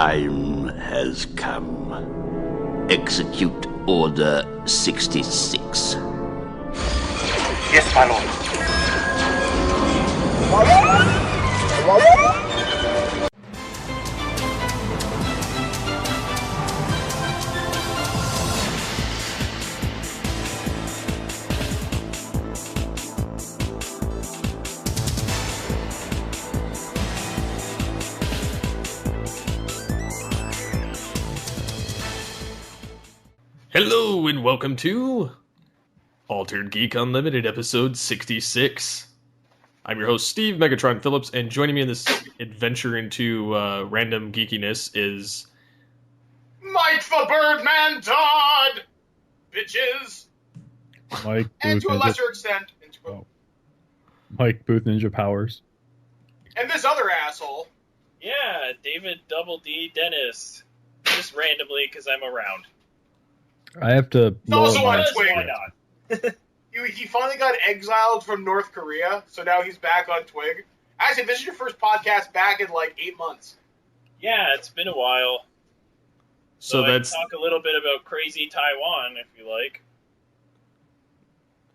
time has come. Execute Order 66. Yes, my lord. Hello and welcome to Altered Geek Unlimited episode 66. I'm your host Steve Megatron Phillips, and joining me in this adventure into random geekiness is Mike the Birdman Dodd, bitches, Mike and to a Boothninja. lesser extent, Mike Boothninja Powers. and this other asshole. Yeah, David Double D Dennis. Just randomly because I'm around. I have to also lower on my Twitch. Why not? He finally got exiled from North Korea, so now he's back on Twig. Actually, this is your first podcast back in like 8 months. Yeah, it's been a while. so I can that's talk a little bit about crazy Taiwan if you like.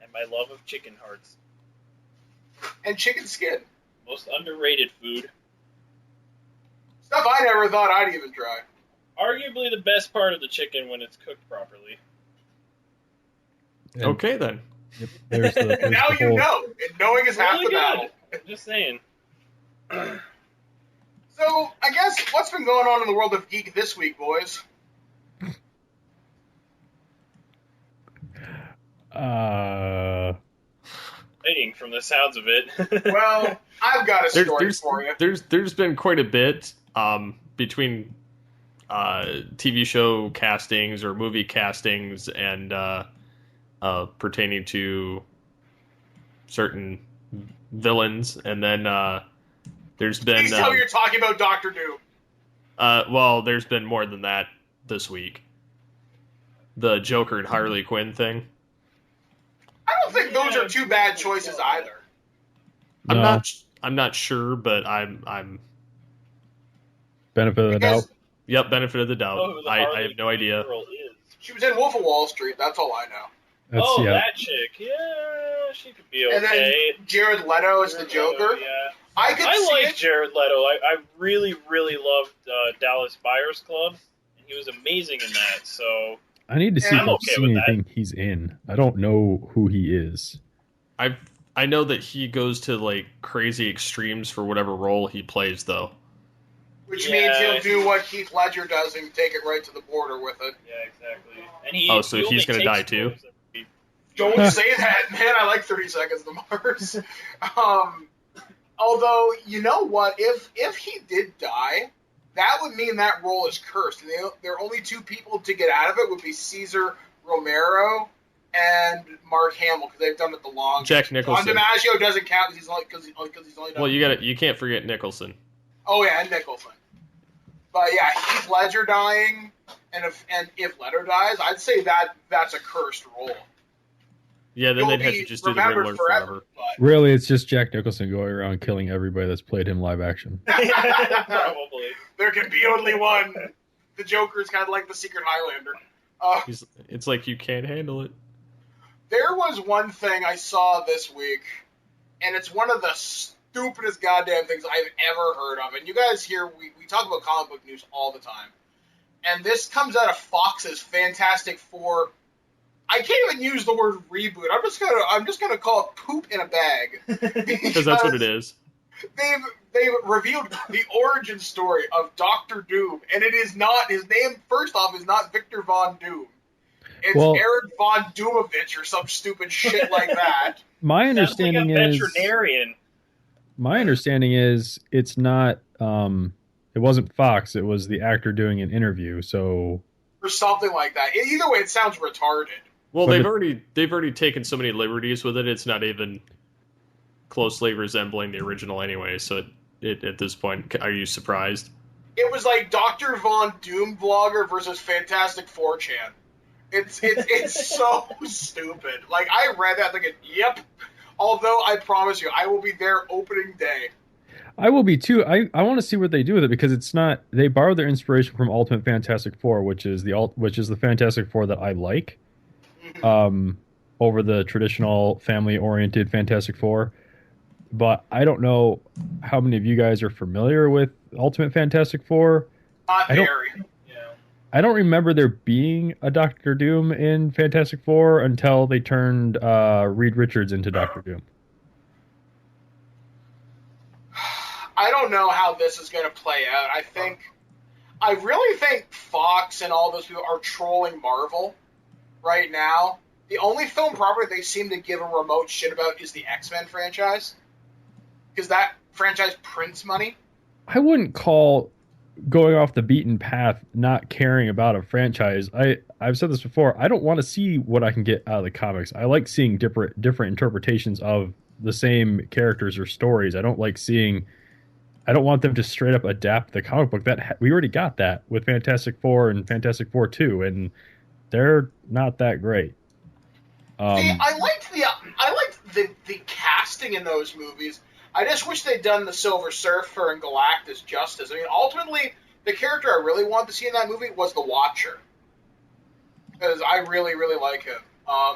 And my love of chicken hearts. And chicken skin. Most underrated food. Stuff I never thought I'd even try. Arguably the best part of the chicken when it's cooked properly. And okay then. There's the, there's Now the you whole- know, and knowing is half Really the good. battle. I'm just saying. So, I guess, what's been going on in the world of geek this week, boys? Fighting from the sounds of it. Well, I've got a story for you. There's been quite a bit between TV show castings or movie castings and pertaining to certain villains, and then there's been Please tell me you're talking about Doctor Doom. well, there's been more than that this week. The Joker and Harley Quinn thing. I don't think those are two bad choices either. No. I'm not sure, but I'm benefit of the doubt. Because yep, benefit of the doubt. Oh, who the I Harley have no Quinn idea. girl is. she was in Wolf of Wall Street, that's all I know. That's, Oh, yeah. that chick. Yeah, she could be And then okay. Jared Leto is the Joker. Yeah. I could I see like it. Jared Leto. I really, really loved Dallas Buyers Club, and he was amazing in that. So I need to see Yeah, if I'm I've okay seen with that. anything he's in. I don't know who he is. I know that he goes to like crazy extremes for whatever role he plays, though. Which Yeah. means he'll do what Heath Ledger does and take it right to the border with it. yeah, exactly. And he. Oh, so he he's only gonna takes die too? roles every- Don't say that, man. I like 30 Seconds to Mars. Although, you know what? If he did die, that would mean that role is cursed. And there are only two people to get out of it would be Caesar Romero and Mark Hamill, because they've done it the longest. Jack Don Nicholson. DiMaggio doesn't count because he's only done. Well, you can't forget Nicholson. Oh yeah, and Nicholson. But yeah, Heath Ledger dying, and if Leto dies, I'd say that's a cursed role. Yeah, then You'll they'd have be to just do the remembered Riddler forever. But Really, it's just Jack Nicholson going around killing everybody that's played him live action. Probably. there can be only one. The Joker is kind of like the Secret Highlander. It's like you can't handle it. There was one thing I saw this week, and it's one of the stupidest goddamn things I've ever heard of. And you guys here, we talk about comic book news all the time. And this comes out of Fox's Fantastic Four. I can't even use the word reboot. I'm just gonna call it poop in a bag. Because that's what it is. They've revealed the origin story of Doctor Doom, and it is not his name. First off, is not Victor Von Doom. It's Well- Eric Von Doomovich or some stupid shit like that. My Sounds like understanding a is veterinarian. it's not. It wasn't Fox. It was the actor doing an interview. So Or something like that. Either way, it sounds retarded. Well, But they've already taken so many liberties with it. It's not even closely resembling the original anyway. So at this point, are you surprised? It was like Dr. Von Doom vlogger versus Fantastic 4chan. It's so stupid. Like, I read that thinking, yep. Although, I promise you, I will be there opening day. I will be too. I want to see what they do with it because it's not. They borrow their inspiration from Ultimate Fantastic Four, which is the Fantastic Four that I like, over the traditional family-oriented Fantastic Four. But I don't know how many of you guys are familiar with Ultimate Fantastic Four. Not very. I don't remember there being a Doctor Doom in Fantastic Four until they turned Reed Richards into Doctor Doom. I don't know how this is going to play out. I really think Fox and all those people are trolling Marvel right now. The only film property they seem to give a remote shit about is the X-Men franchise. Because that franchise prints money. I wouldn't call going off the beaten path not caring about a franchise. I've said this before. I don't want to see what I can get out of the comics. I like seeing different interpretations of the same characters or stories. I don't want them to straight up adapt the comic book. We already got that with Fantastic Four and Fantastic Four 2, and they're not that great. I liked the casting in those movies. I just wish they'd done the Silver Surfer and Galactus justice. I mean, ultimately, the character I really wanted to see in that movie was the Watcher, because I really, really like him. I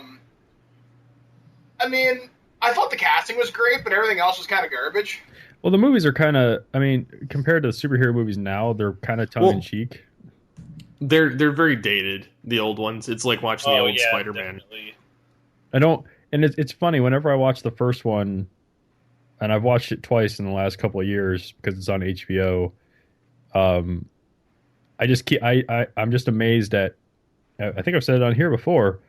mean, I thought the casting was great, but everything else was kind of garbage. Well, the movies are kind of, I mean, compared to the superhero movies now, they're kind of tongue-in-cheek. They're very dated, the old ones. It's like watching the old Spider-Man. Definitely. It's funny, whenever I watch the first one, and I've watched it twice in the last couple of years because it's on HBO, I'm just amazed at, I think I've said it on here before,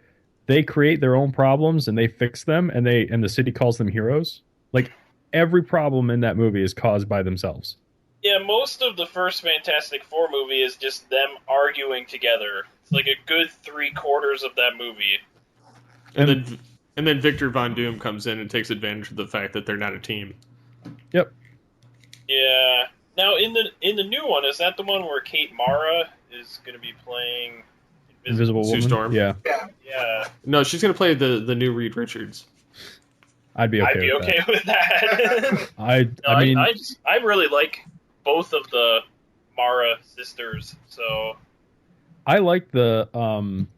they create their own problems and they fix them, and the city calls them heroes. Like, every problem in that movie is caused by themselves. Yeah, most of the first Fantastic Four movie is just them arguing together. It's like a good 3/4 of that movie. And then Victor Von Doom comes in and takes advantage of the fact that they're not a team. Yep. Yeah. Now, in the new one, is that the one where Kate Mara is going to be playing Invisible Woman? Sue Storm? Yeah. Yeah. No, she's going to play the new Reed Richards. I'd be okay with that. I really like both of the Mara sisters, so I like the I'm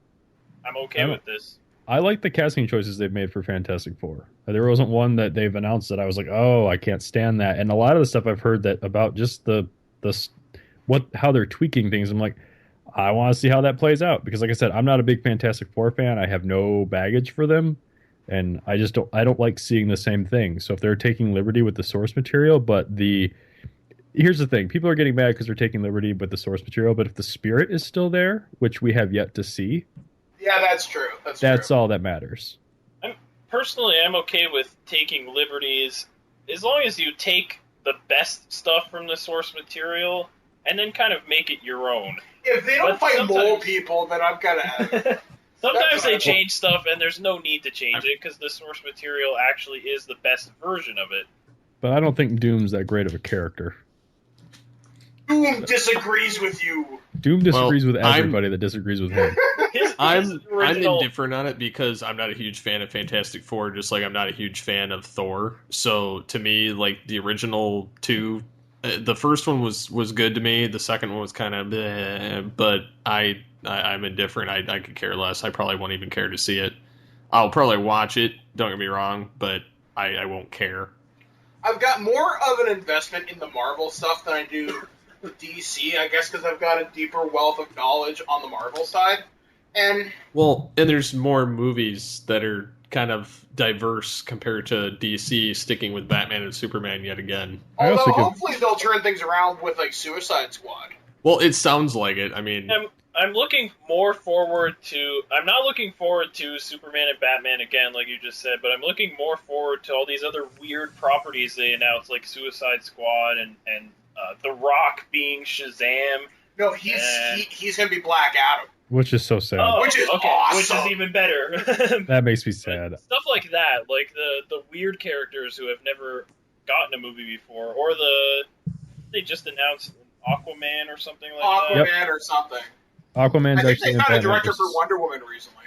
okay with this. I like the casting choices they've made for Fantastic Four. There wasn't one that they've announced that I was like, oh, I can't stand that. And a lot of the stuff I've heard that about just how they're tweaking things, I'm like, I want to see how that plays out, because like I said, I'm not a big Fantastic Four fan. I have no baggage for them, and I don't like seeing the same thing. So if they're taking liberty with the source material, here's the thing, people are getting mad because they're taking liberty with the source material, but if the spirit is still there, which we have yet to see, yeah, that's true. That's all that matters. I'm okay with taking liberties as long as you take the best stuff from the source material and then kind of make it your own. If they don't fight mole people, then I'm kind of... Sometimes they change stuff and there's no need to change it because the source material actually is the best version of it. But I don't think Doom's that great of a character. Doom disagrees with you. Doom disagrees with everybody that disagrees with him. I'm indifferent on it because I'm not a huge fan of Fantastic Four, just like I'm not a huge fan of Thor. So to me, like the original two, the first one was good to me. The second one was kind of bleh, but I'm indifferent. I could care less. I probably won't even care to see it. I'll probably watch it, don't get me wrong, but I won't care. I've got more of an investment in the Marvel stuff than I do DC, I guess, because I've got a deeper wealth of knowledge on the Marvel side. And there's more movies that are kind of diverse compared to DC sticking with Batman and Superman yet again. Although hopefully they'll turn things around with like Suicide Squad. Well, it sounds like it. I mean, I'm looking more forward to. I'm not looking forward to Superman and Batman again, like you just said, but I'm looking more forward to all these other weird properties they announced, like Suicide Squad and The Rock being Shazam. No, he's gonna be Black Adam. Which is so sad. Which is awesome. Which is even better. That makes me sad. Stuff like that, like the weird characters who have never gotten a movie before, or they just announced Aquaman or something like that. Aquaman or something. Aquaman's I think actually they found a director for Wonder Woman recently.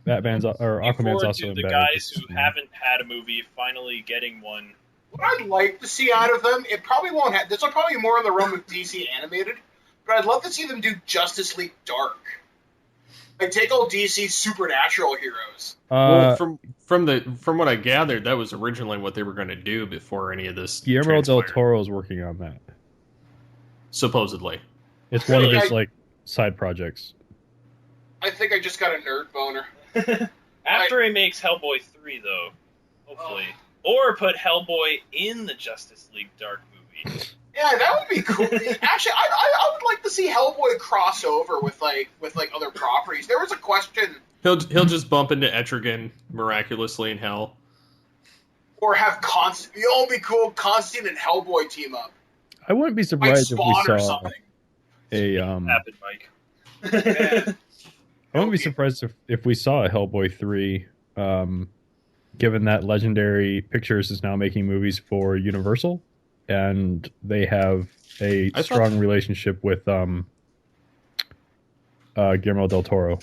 Aquaman's also in the Batman. guys who haven't had a movie finally getting one What I'd like to see out of them, it probably won't have. This will probably be more in the realm of DC animated, but I'd love to see them do Justice League Dark. Like take all DC supernatural heroes. Well, from what I gathered, that was originally what they were going to do before any of this. Guillermo del transpired, Toro is working on that. supposedly. It's one of Really? his like side projects. I think I just got a nerd boner. After he makes Hellboy 3, though, hopefully. Or put Hellboy in the Justice League Dark movie. Yeah, that would be cool. Actually, I would like to see Hellboy cross over with other properties. There was a question, He'll just bump into Etrigan miraculously in hell. or have Constantine. It would be cool. Constantine and Hellboy team up, I wouldn't be like surprised if we Spawn or saw something. a Happened, Mike. Yeah. I wouldn't be surprised if we saw a Hellboy 3, given that Legendary Pictures is now making movies for Universal, and they have a strong relationship with Guillermo del Toro.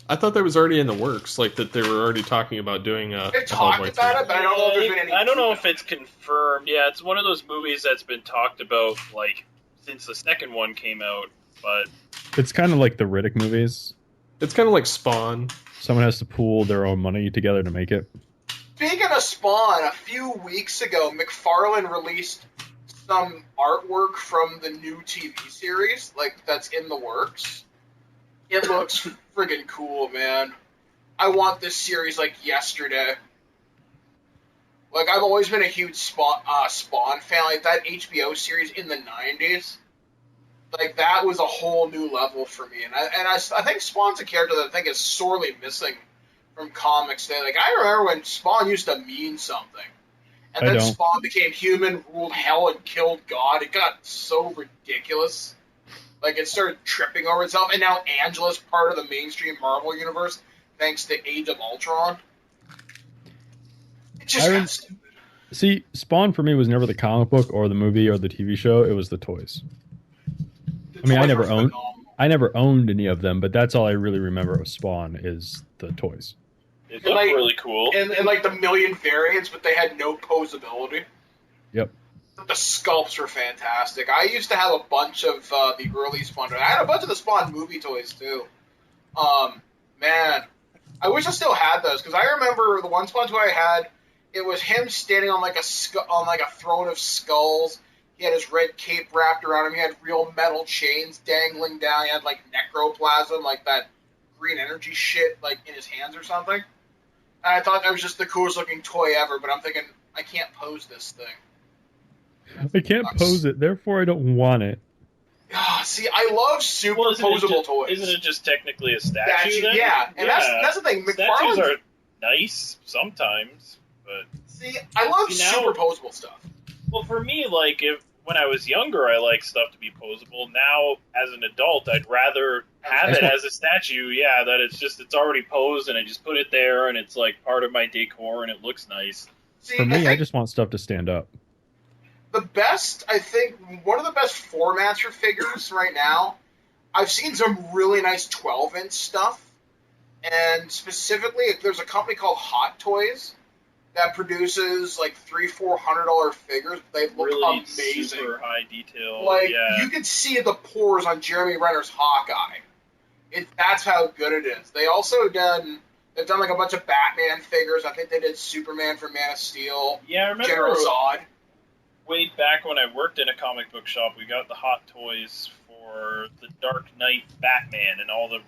I thought that was already in the works, like that they were already talking about doing a They talked Hellboy about 3. it, but I don't know if there's been any. I don't know if it's confirmed. Yeah, it's one of those movies that's been talked about, like, since the second one came out, but... It's kind of like the Riddick movies. It's kind of like Spawn. Someone has to pool their own money together to make it. Speaking of Spawn, a few weeks ago, McFarlane released some artwork from the new TV series, like that's in the works. It looks friggin' cool, man. I want this series like yesterday. Like I've always been a huge Spawn fan. Like that HBO series in the '90s, like that was a whole new level for me. And I think Spawn's a character that I think is sorely missing from comics today. Like I remember when Spawn used to mean something, and then Spawn became human, ruled hell, and killed God. It got so ridiculous. Like it started tripping over itself, and now Angela's part of the mainstream Marvel universe thanks to Age of Ultron. It just got stupid. See, Spawn for me was never the comic book or the movie or the TV show. It was the toys. I mean, I never owned any of them, but that's all I really remember of Spawn is the toys. It looked really cool. And like the million variants, but they had no posability. Yep. The sculpts were fantastic. I used to have a bunch of the early Spawn toys. I had a bunch of the Spawn movie toys too. Man, I wish I still had those because I remember the one Spawn toy I had. It was him standing on like a throne of skulls. He had his red cape wrapped around him. He had real metal chains dangling down. He had like necroplasm, like that green energy shit, like in his hands or something. And I thought that was just the coolest looking toy ever. But I'm thinking I can't pose this thing. I can't pose it, therefore I don't want it. See, I love posable toys. Isn't it just technically a statue then? Yeah, and that's the thing. Statues are nice sometimes, but... See, I love posable stuff. Well, for me, like, when I was younger, I liked stuff to be posable. Now, as an adult, I'd rather have it as a statue, that it's already posed, and I just put it there, and it's, like, part of my decor, and it looks nice. See, for me, I just want stuff to stand up. The best, I think, one of the best formats for figures right now, I've seen some really nice 12-inch stuff, and specifically, there's a company called Hot Toys that produces like $300-$400 figures. They look really amazing, super high detail. Like you could see the pores on Jeremy Renner's Hawkeye. That's how good it is. They've done like a bunch of Batman figures. I think they did Superman for Man of Steel. Yeah, I remember General Zod. Way back when I worked in a comic book shop, we got the Hot Toys for the Dark Knight Batman and all the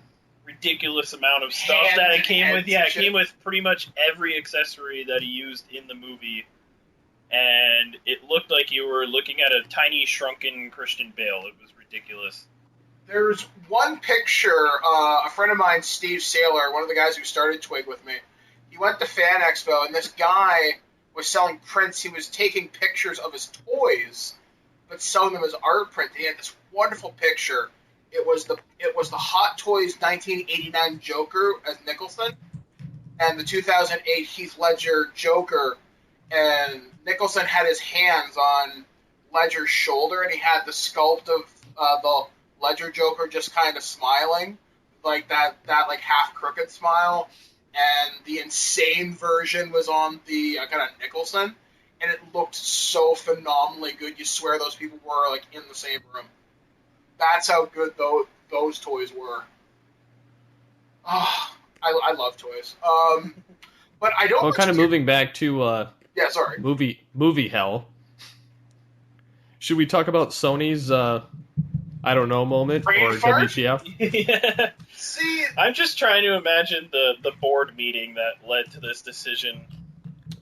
ridiculous amount of stuff that it came with. Yeah, it came with pretty much every accessory that he used in the movie. And it looked like you were looking at a tiny, shrunken Christian Bale. It was ridiculous. There's one picture, a friend of mine, Steve Saylor, one of the guys who started Twig with me, he went to Fan Expo, and this guy was selling prints. He was taking pictures of his toys, but selling them as art print. He had this wonderful picture. It was the Hot Toys 1989 Joker as Nicholson, and the 2008 Heath Ledger Joker, and Nicholson had his hands on Ledger's shoulder, and he had the sculpt of the Ledger Joker just kind of smiling, like that like half crooked smile, and the insane version was on the kind of Nicholson, and it looked so phenomenally good. You swear those people were like in the same room. That's how good those toys were. Oh, I love toys. But I don't. Well, kind of moving back to yeah, sorry. Movie hell. Should we talk about Sony's I don't know moment Brain or fart? WTF? Yeah. See, I'm just trying to imagine the board meeting that led to this decision.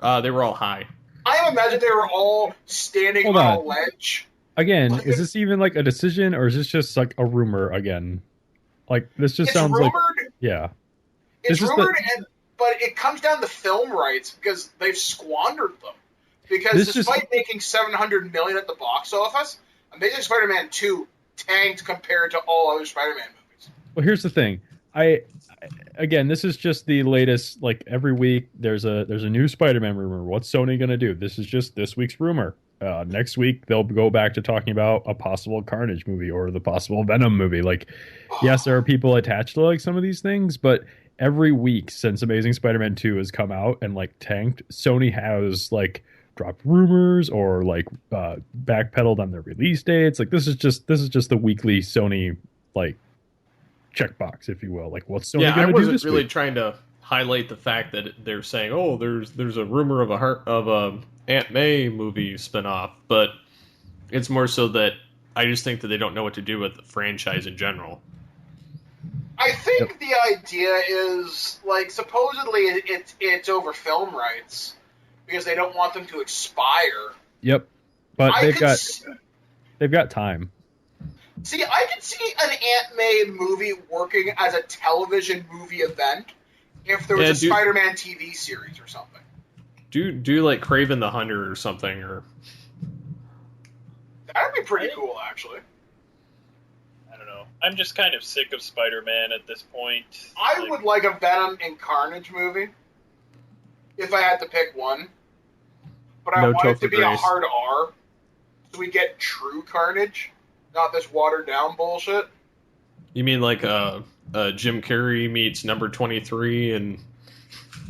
They were all high. I imagine they were all standing Hold on on. a ledge. Again, is this even like a decision, or is this just like a rumor again? Like this just It's sounds rumored. like yeah. It's This is rumored, but it comes down to film rights because they've squandered them. Because This despite making $700 million at the box office, Amazing Spider-Man 2 tanked compared to all other Spider-Man movies. Well, here's the thing. Again, this is just the latest. Like every week, there's a new Spider-Man rumor. What's Sony gonna do? This is just this week's rumor. Next week, they'll go back to talking about a possible Carnage movie or the possible Venom movie. Like, yes, there are people attached to like some of these things, but every week since Amazing Spider-Man 2 has come out and like tanked, Sony has like dropped rumors or like backpedaled on their release dates. Like this is just the weekly Sony like checkbox, if you will. Like what's Sony Yeah, I going to do wasn't this really week? trying to highlight the fact that they're saying, "Oh, there's a rumor of a Aunt May movie spinoff," but it's more so that I just think that they don't know what to do with the franchise in general. I think the idea is, like, supposedly it's over film rights because they don't want them to expire. Yep, but I they've got time. See, I could see an Aunt May movie working as a television movie event if there was a Spider-Man TV series or something. Do like Kraven the Hunter or something, or That'd be pretty cool, actually. I don't know. I'm just kind of sick of Spider-Man at this point. I would like a Venom and Carnage movie if I had to pick one. But I No want it to Topher be a Grace. hard R, so we get true Carnage, not this watered down bullshit. you mean like Jim Carrey meets Number 23 and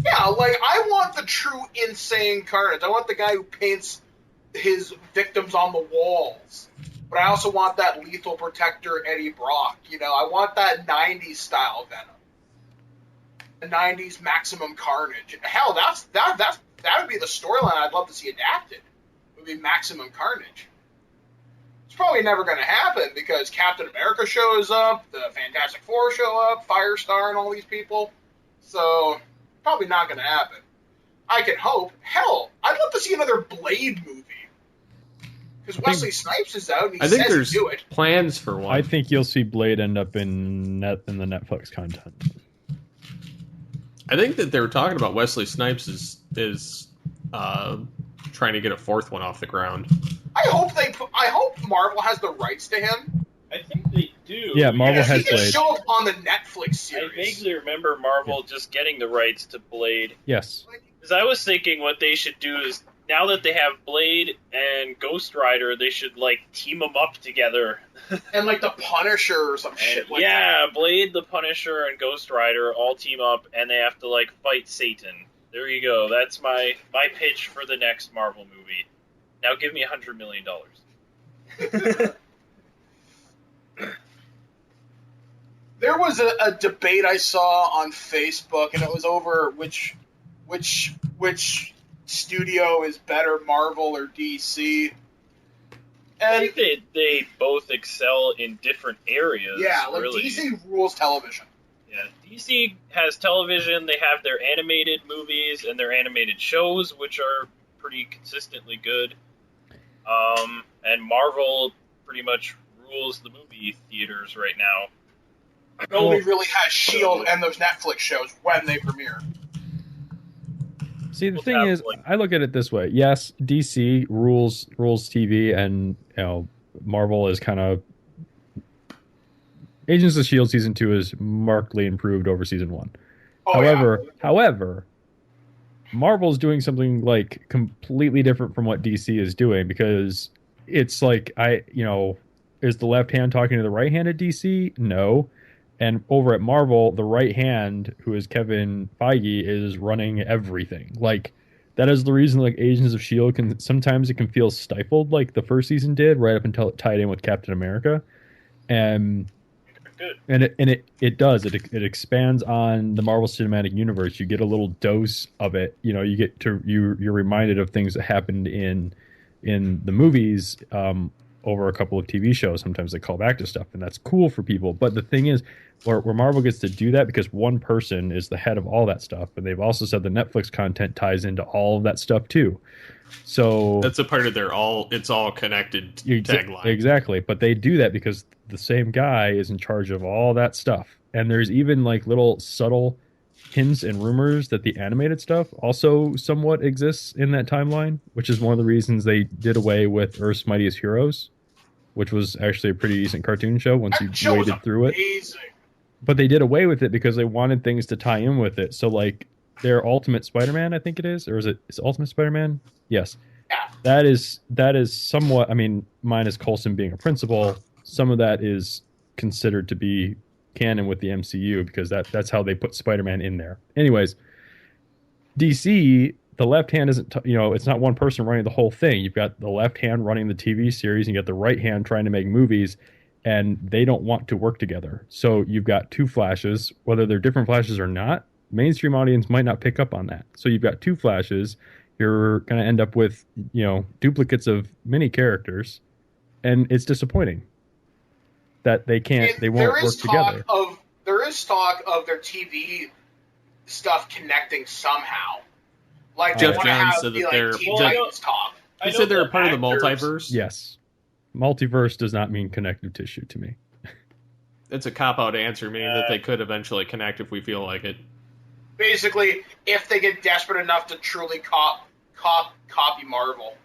Yeah, like, I want the true insane Carnage. I want the guy who paints his victims on the walls. But I also want that lethal protector Eddie Brock. You know, I want that 90s style Venom. The 90s Maximum Carnage. Hell, that would be the storyline I'd love to see adapted. It would be Maximum Carnage. It's probably never going to happen because Captain America shows up, the Fantastic Four show up, Firestar and all these people. So, probably not going to happen. I can hope. Hell, I'd love to see another Blade movie. Because Wesley Snipes is out and I he think says there's he'd do it. plans for one. I think you'll see Blade end up in the Netflix content. I think that they were talking about Wesley Snipes is trying to get a fourth one off the ground. I hope Marvel has the rights to him. I think they do. Yeah, Marvel Because has he can Blade. show up on the Netflix I series. vaguely remember Marvel just getting the rights to Blade. Yes. Because I was thinking what they should do is, now that they have Blade and Ghost Rider, they should, like, team them up together. And like the Punisher or some shit like Yeah, Blade, the Punisher, and Ghost Rider all team up, and they have to, like, fight Satan. There you go. That's my pitch for the next Marvel movie. Now give me $100 million. that. There was a debate I saw on Facebook, and it was over which studio is better, Marvel or DC. I And think they both excel in different areas. yeah, like really. DC rules television. Yeah, DC has television. They have their animated movies and their animated shows, which are pretty consistently good. And Marvel pretty much rules the movie theaters right now. Nobody really has Shield and those Netflix shows when they premiere. See, the We'll thing have, is, like- I look at it this way. Yes, DC rules TV, and Marvel is kind of Agents of Shield season 2 is markedly improved over season 1. Oh, However, Marvel's doing something like completely different from what DC is doing, because it's like is the left hand talking to the right hand at DC? No. And over at Marvel, the right hand, who is Kevin Feige, is running everything. Like, That is the reason, like, Agents of S.H.I.E.L.D. can sometimes it can feel stifled, like the first season did, right up until it tied in with Captain America, and Good. it does it expands on the Marvel Cinematic Universe. You get a little dose of it. You know, you get to you're reminded of things that happened in the movies over a couple of TV shows. Sometimes they call back to stuff, and that's cool for people. But the thing is, where Marvel gets to do that because one person is the head of all that stuff, and they've also said the Netflix content ties into all of that stuff too. So That's a part of their it's all connected tagline. Exactly. But they do that because the same guy is in charge of all that stuff. And there's even like little subtle hints and rumors that the animated stuff also somewhat exists in that timeline, which is one of the reasons they did away with Earth's Mightiest Heroes, which was actually a pretty decent cartoon show once you waded through it. But they did away with it because they wanted things to tie in with it. So like their Ultimate Spider-Man, I think it is, or is it Ultimate Spider-Man? Yes. Yeah. That is somewhat, I mean, mine is Coulson being a principal. Some of that is considered to be canon with the MCU because that's how they put Spider-Man in there. Anyways, DC, the left hand isn't, it's not one person running the whole thing. You've got the left hand running the TV series, and you got the right hand trying to make movies, and they don't want to work together. So you've got two Flashes, whether they're different Flashes or not. Mainstream audience might not pick up on that. So you've got two Flashes. You're going to end up with, duplicates of many characters, and it's disappointing that they won't work together. There is talk of their TV stuff connecting somehow. Like Jeff Johns said that they're talk. He said they're a part of the multiverse. Yes. Multiverse does not mean connective tissue to me. It's a cop-out answer, meaning that they could eventually connect if we feel like it. Basically, if they get desperate enough to truly copy Marvel.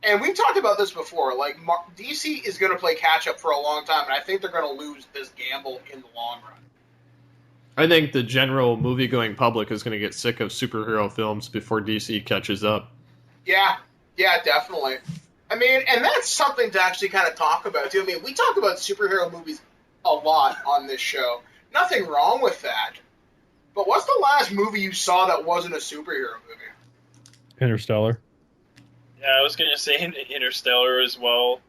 And we've talked about this before. Like, DC is going to play catch-up for a long time, and I think they're going to lose this gamble in the long run. I think the general movie-going public is going to get sick of superhero films before DC catches up. Yeah, definitely. I mean, and that's something to actually kind of talk about, too. I mean, we talk about superhero movies a lot on this show. Nothing wrong with that. But what's the last movie you saw that wasn't a superhero movie? Interstellar. Yeah, I was going to say Interstellar as well.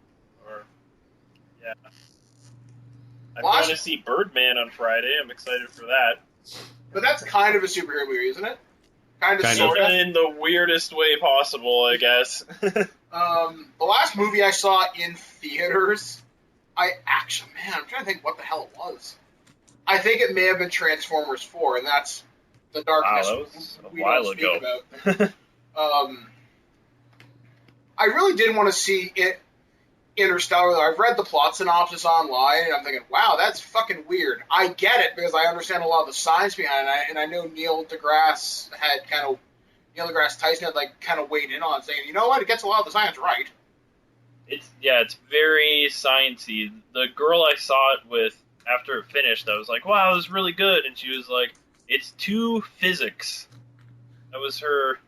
I'm going to see Birdman on Friday. I'm excited for that. But that's kind of a superhero movie, isn't it? Kind of, sort of. In the weirdest way possible, I guess. The last movie I saw in theaters, I'm trying to think what the hell it was. I think it may have been Transformers 4, and that's the darkness that was a we while don't ago. speak about. I really did want to see Interstellar. I've read the plot synopsis online, and I'm thinking, wow, that's fucking weird. I get it, because I understand a lot of the science behind it, and I know Neil deGrasse Tyson had kind of weighed in on it, saying, you know what, it gets a lot of the science right. It's very sciencey. The girl I saw it with, after it finished, I was like, wow, it was really good, and she was like, it's too physics. That was her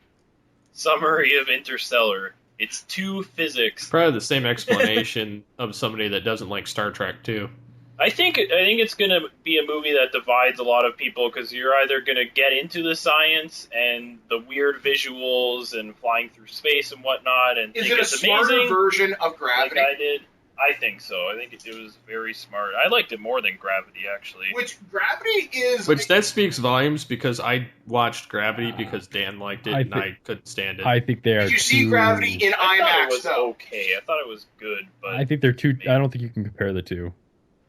summary of Interstellar. It's too physics. Probably the same explanation of somebody that doesn't like Star Trek too. I think it's going to be a movie that divides a lot of people because you're either going to get into the science and the weird visuals and flying through space and whatnot, and is think it it's a smarter amazing, version of Gravity? like I did. I think so. I think it was very smart. I liked it more than Gravity, actually. Which Gravity is... Which that speaks volumes because I watched Gravity because Dan liked it and I couldn't stand it. I think they are. Did you see Gravity in I thought it IMAX, was though? okay. I thought it was good, but I think they're too. I don't think you can compare the two.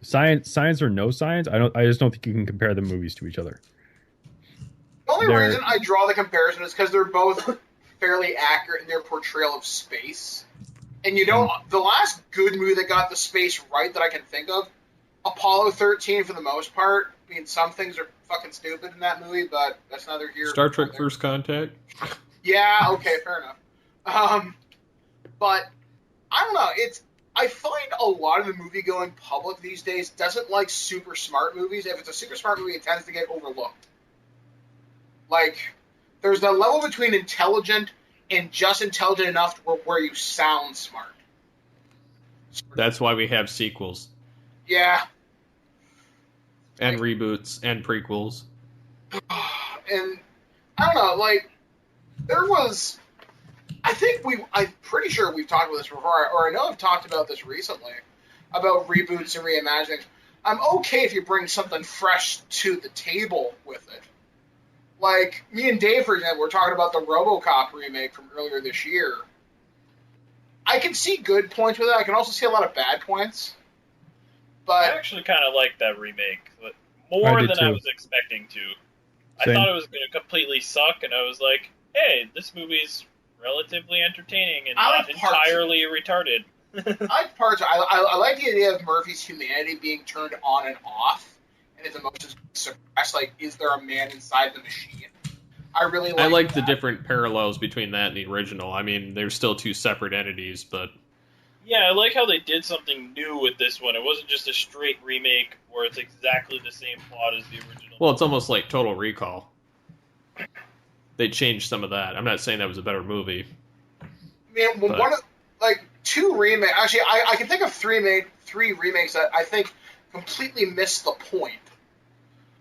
Science or no science. I just don't think you can compare the movies to each other. The only reason I draw the comparison is because they're both fairly accurate in their portrayal of space. And the last good movie that got the space right that I can think of, Apollo 13 for the most part. I mean, some things are fucking stupid in that movie, but that's neither here. Star Trek First Contact? Yeah, okay, fair enough. But, I don't know, I find a lot of the movie-going public these days doesn't like super smart movies. If it's a super smart movie, it tends to get overlooked. Like, there's that level between intelligent and just intelligent enough where you sound smart. That's why we have sequels. Yeah. And reboots and prequels. And, I don't know, There was, I'm pretty sure we've talked about this before, or I know I've talked about this recently, about reboots and reimaginings. I'm okay if you bring something fresh to the table with it. Like, me and Dave, for example, were talking about the RoboCop remake from earlier this year. I can see good points with it. I can also see a lot of bad points. But I actually kind of like that remake, but more than I was expecting to. Same. I thought it was going to completely suck, and I was like, hey, this movie's relatively entertaining and not entirely retarded. I like parts. I like the idea of Murphy's humanity being turned on and off, and his emotions suppressed. Like, is there a man inside the machine? I like the different parallels between that and the original. I mean, they're still two separate entities, but... Yeah, I like how they did something new with this one. It wasn't just a straight remake where it's exactly the same plot as the original. Well, it's almost like Total Recall. They changed some of that. I'm not saying that was a better movie. Man, two remakes. Actually, I can think of three remakes that I think completely missed the point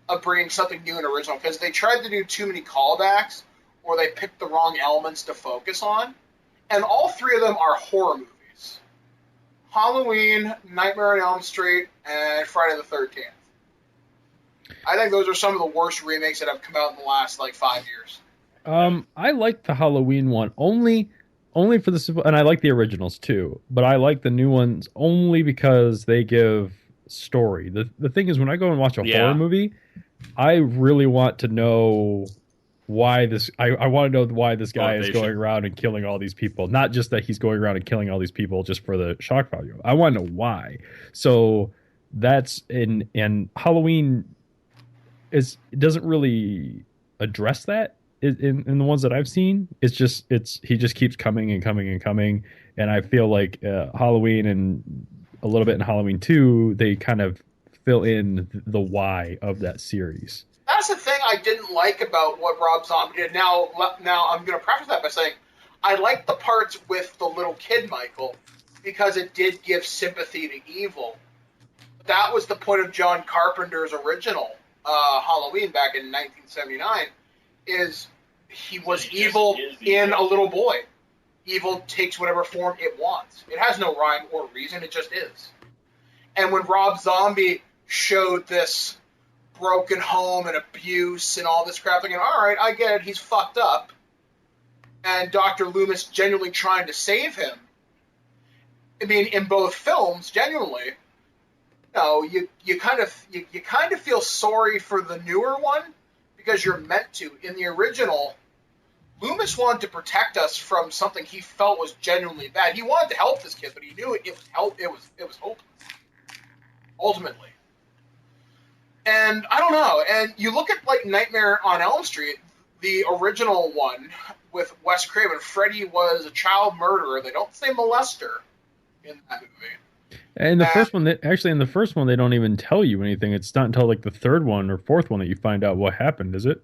of bringing something new and original, because they tried to do too many callbacks, or they picked the wrong elements to focus on. And all three of them are horror movies: Halloween, Nightmare on Elm Street, and Friday the 13th. I think those are some of the worst remakes that have come out in the last 5 years. I like the Halloween one only for the simple, and I like the originals too, but I like the new ones only because they give story. The thing is, when I go and watch a horror movie, I really want to know why this. I want to know why this guy is going around and killing all these people. Not just that he's going around and killing all these people just for the shock value. I want to know why. So that's in Halloween. It doesn't really address that in the ones that I've seen. He just keeps coming and coming and coming, and I feel like Halloween and a little bit in Halloween 2, they kind of fill in the why of that series. That's the thing I didn't like about what Rob Zombie did. Now I'm going to preface that by saying I liked the parts with the little kid Michael, because it did give sympathy to evil. That was the point of John Carpenter's original Halloween back in 1979. Is he was evil in a little boy. Evil takes whatever form it wants. It has no rhyme or reason. It just is. And when Rob Zombie showed this broken home and abuse and all this crap, thinking, all right, I get it, he's fucked up, and Dr. Loomis genuinely trying to save him. I mean, in both films, genuinely, you kind of feel sorry for the newer one, because you're meant to. In the original, Loomis wanted to protect us from something he felt was genuinely bad. He wanted to help this kid, but he knew it was hopeless, ultimately. And I don't know. And you look at Nightmare on Elm Street, the original one with Wes Craven. Freddy was a child murderer. They don't say molester in that movie. And the first one, in the first one, they don't even tell you anything. It's not until the third one or fourth one that you find out what happened, is it?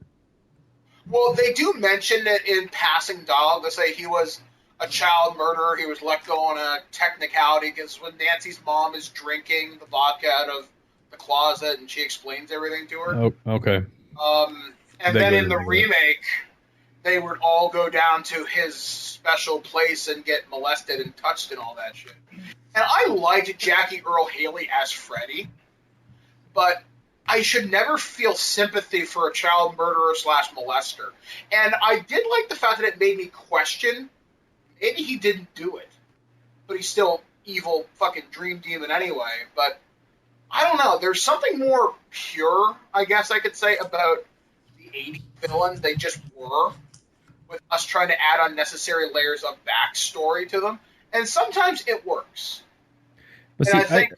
Well, they do mention it in passing dialogue. They say he was a child murderer. He was let go on a technicality because when Nancy's mom is drinking the vodka out of the closet and she explains everything to her. Oh, okay. And then in the remake, they would all go down to his special place and get molested and touched and all that shit. And I liked Jackie Earle Haley as Freddy, but I should never feel sympathy for a child murderer / molester. And I did like the fact that it made me question, maybe he didn't do it, but he's still evil fucking dream demon anyway. But I don't know. There's something more pure, I guess I could say, about the 80s villains. They just were, with us trying to add unnecessary layers of backstory to them. And sometimes it works. But and see, I think...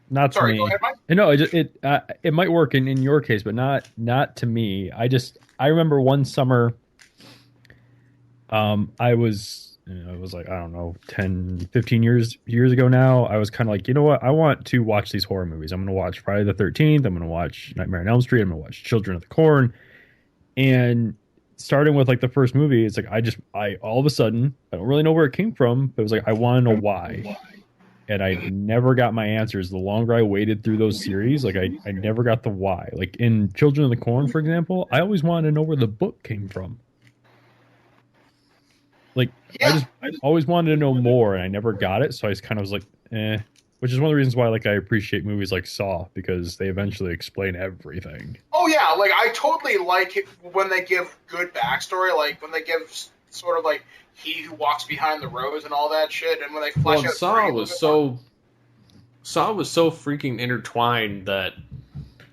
not to me. Go ahead, Mike. No, it might work in your case, but not to me. I remember one summer, I was like, I don't know, 10, 15 years ago now. I was kind of like, you know what? I want to watch these horror movies. I'm going to watch Friday the 13th. I'm going to watch Nightmare on Elm Street. I'm going to watch Children of the Corn. And starting with the first movie, it's like, I all of a sudden, I don't really know where it came from, but it was like, I want to know why. And I never got my answers. The longer I waited through those series, I never got the why. Like in Children of the Corn, for example, I always wanted to know where the book came from. Like Yeah. I just always wanted to know more, and I never got it. So I just kind of was like, eh. Which is one of the reasons why I appreciate movies like Saw, because they eventually explain everything. Oh yeah, like I totally like it when they give good backstory, like when they give sort of like he who walks behind the rose and all that shit, and when they flesh Well, out Saw Freddy a was little bit more. Saw was so freaking intertwined that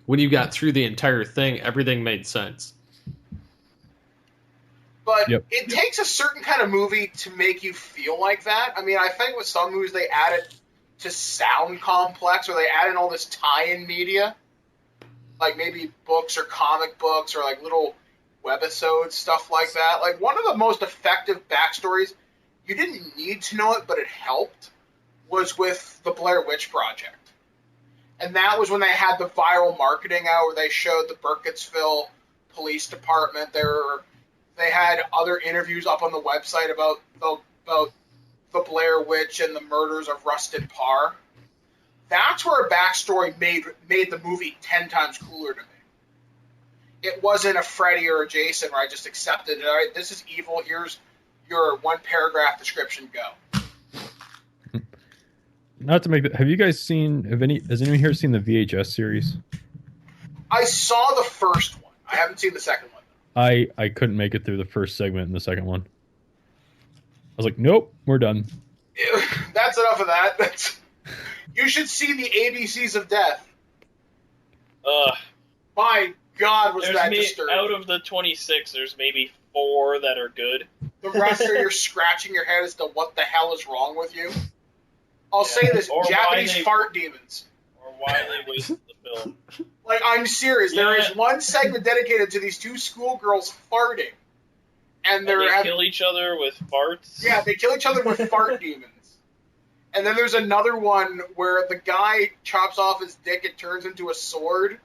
when you got through the entire thing, everything made sense. But Yep. it takes a certain kind of movie to make you feel like that. I mean, I think with some movies they add it to sound complex, or they add in all this tie-in media, like maybe books or comic books or like little webisodes, stuff like that. Like one of the most effective backstories, you didn't need to know it, but it helped, was with the Blair Witch Project. And that was when they had the viral marketing out where they showed the Burkittsville Police Department. They had other interviews up on the website about the Blair Witch and the murders of Rusted Parr. That's where a backstory made the movie 10 times cooler to me. It wasn't a Freddy or a Jason where I just accepted it. All right, this is evil. Here's your one paragraph description. Go. Not to make that. Have you guys seen? Has anyone here seen the VHS series? I saw the first one. I haven't seen the second one. I couldn't make it through the first segment in the second one. I was like, nope, we're done. That's enough of that. You should see the ABCs of Death. My God, was that disturbing. Out of the 26, there's maybe 4 that are good. The rest are you're scratching your head as to what the hell is wrong with you. I'll say this, Japanese fart demons. Or why they wasted the film. Like, I'm serious. There is one segment dedicated to these 2 schoolgirls farting. And they kill each other with farts? Yeah, they kill each other with fart demons. And then there's another one where the guy chops off his dick, it turns into a sword.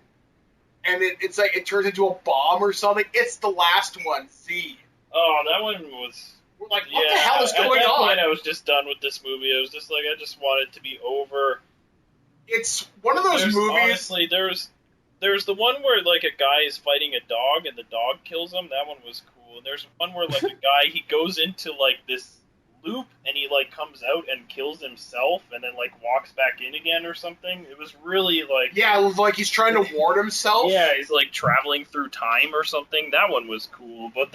And it's like, it turns into a bomb or something. It's the last one, Z. Oh, that one was... We're like, what the hell is going on? At that point, I was just done with this movie. I was just like, I just want it to be over. It's one of those movies... Honestly, there's the one where, like, a guy is fighting a dog, and the dog kills him. That one was cool. And there's one where, like, a guy, he goes into, like, this loop, and he, like, comes out and kills himself, and then, like, walks back in again or something. It was really, like... Yeah, like he's trying to ward himself. Yeah, he's, like, traveling through time or something. That one was cool, but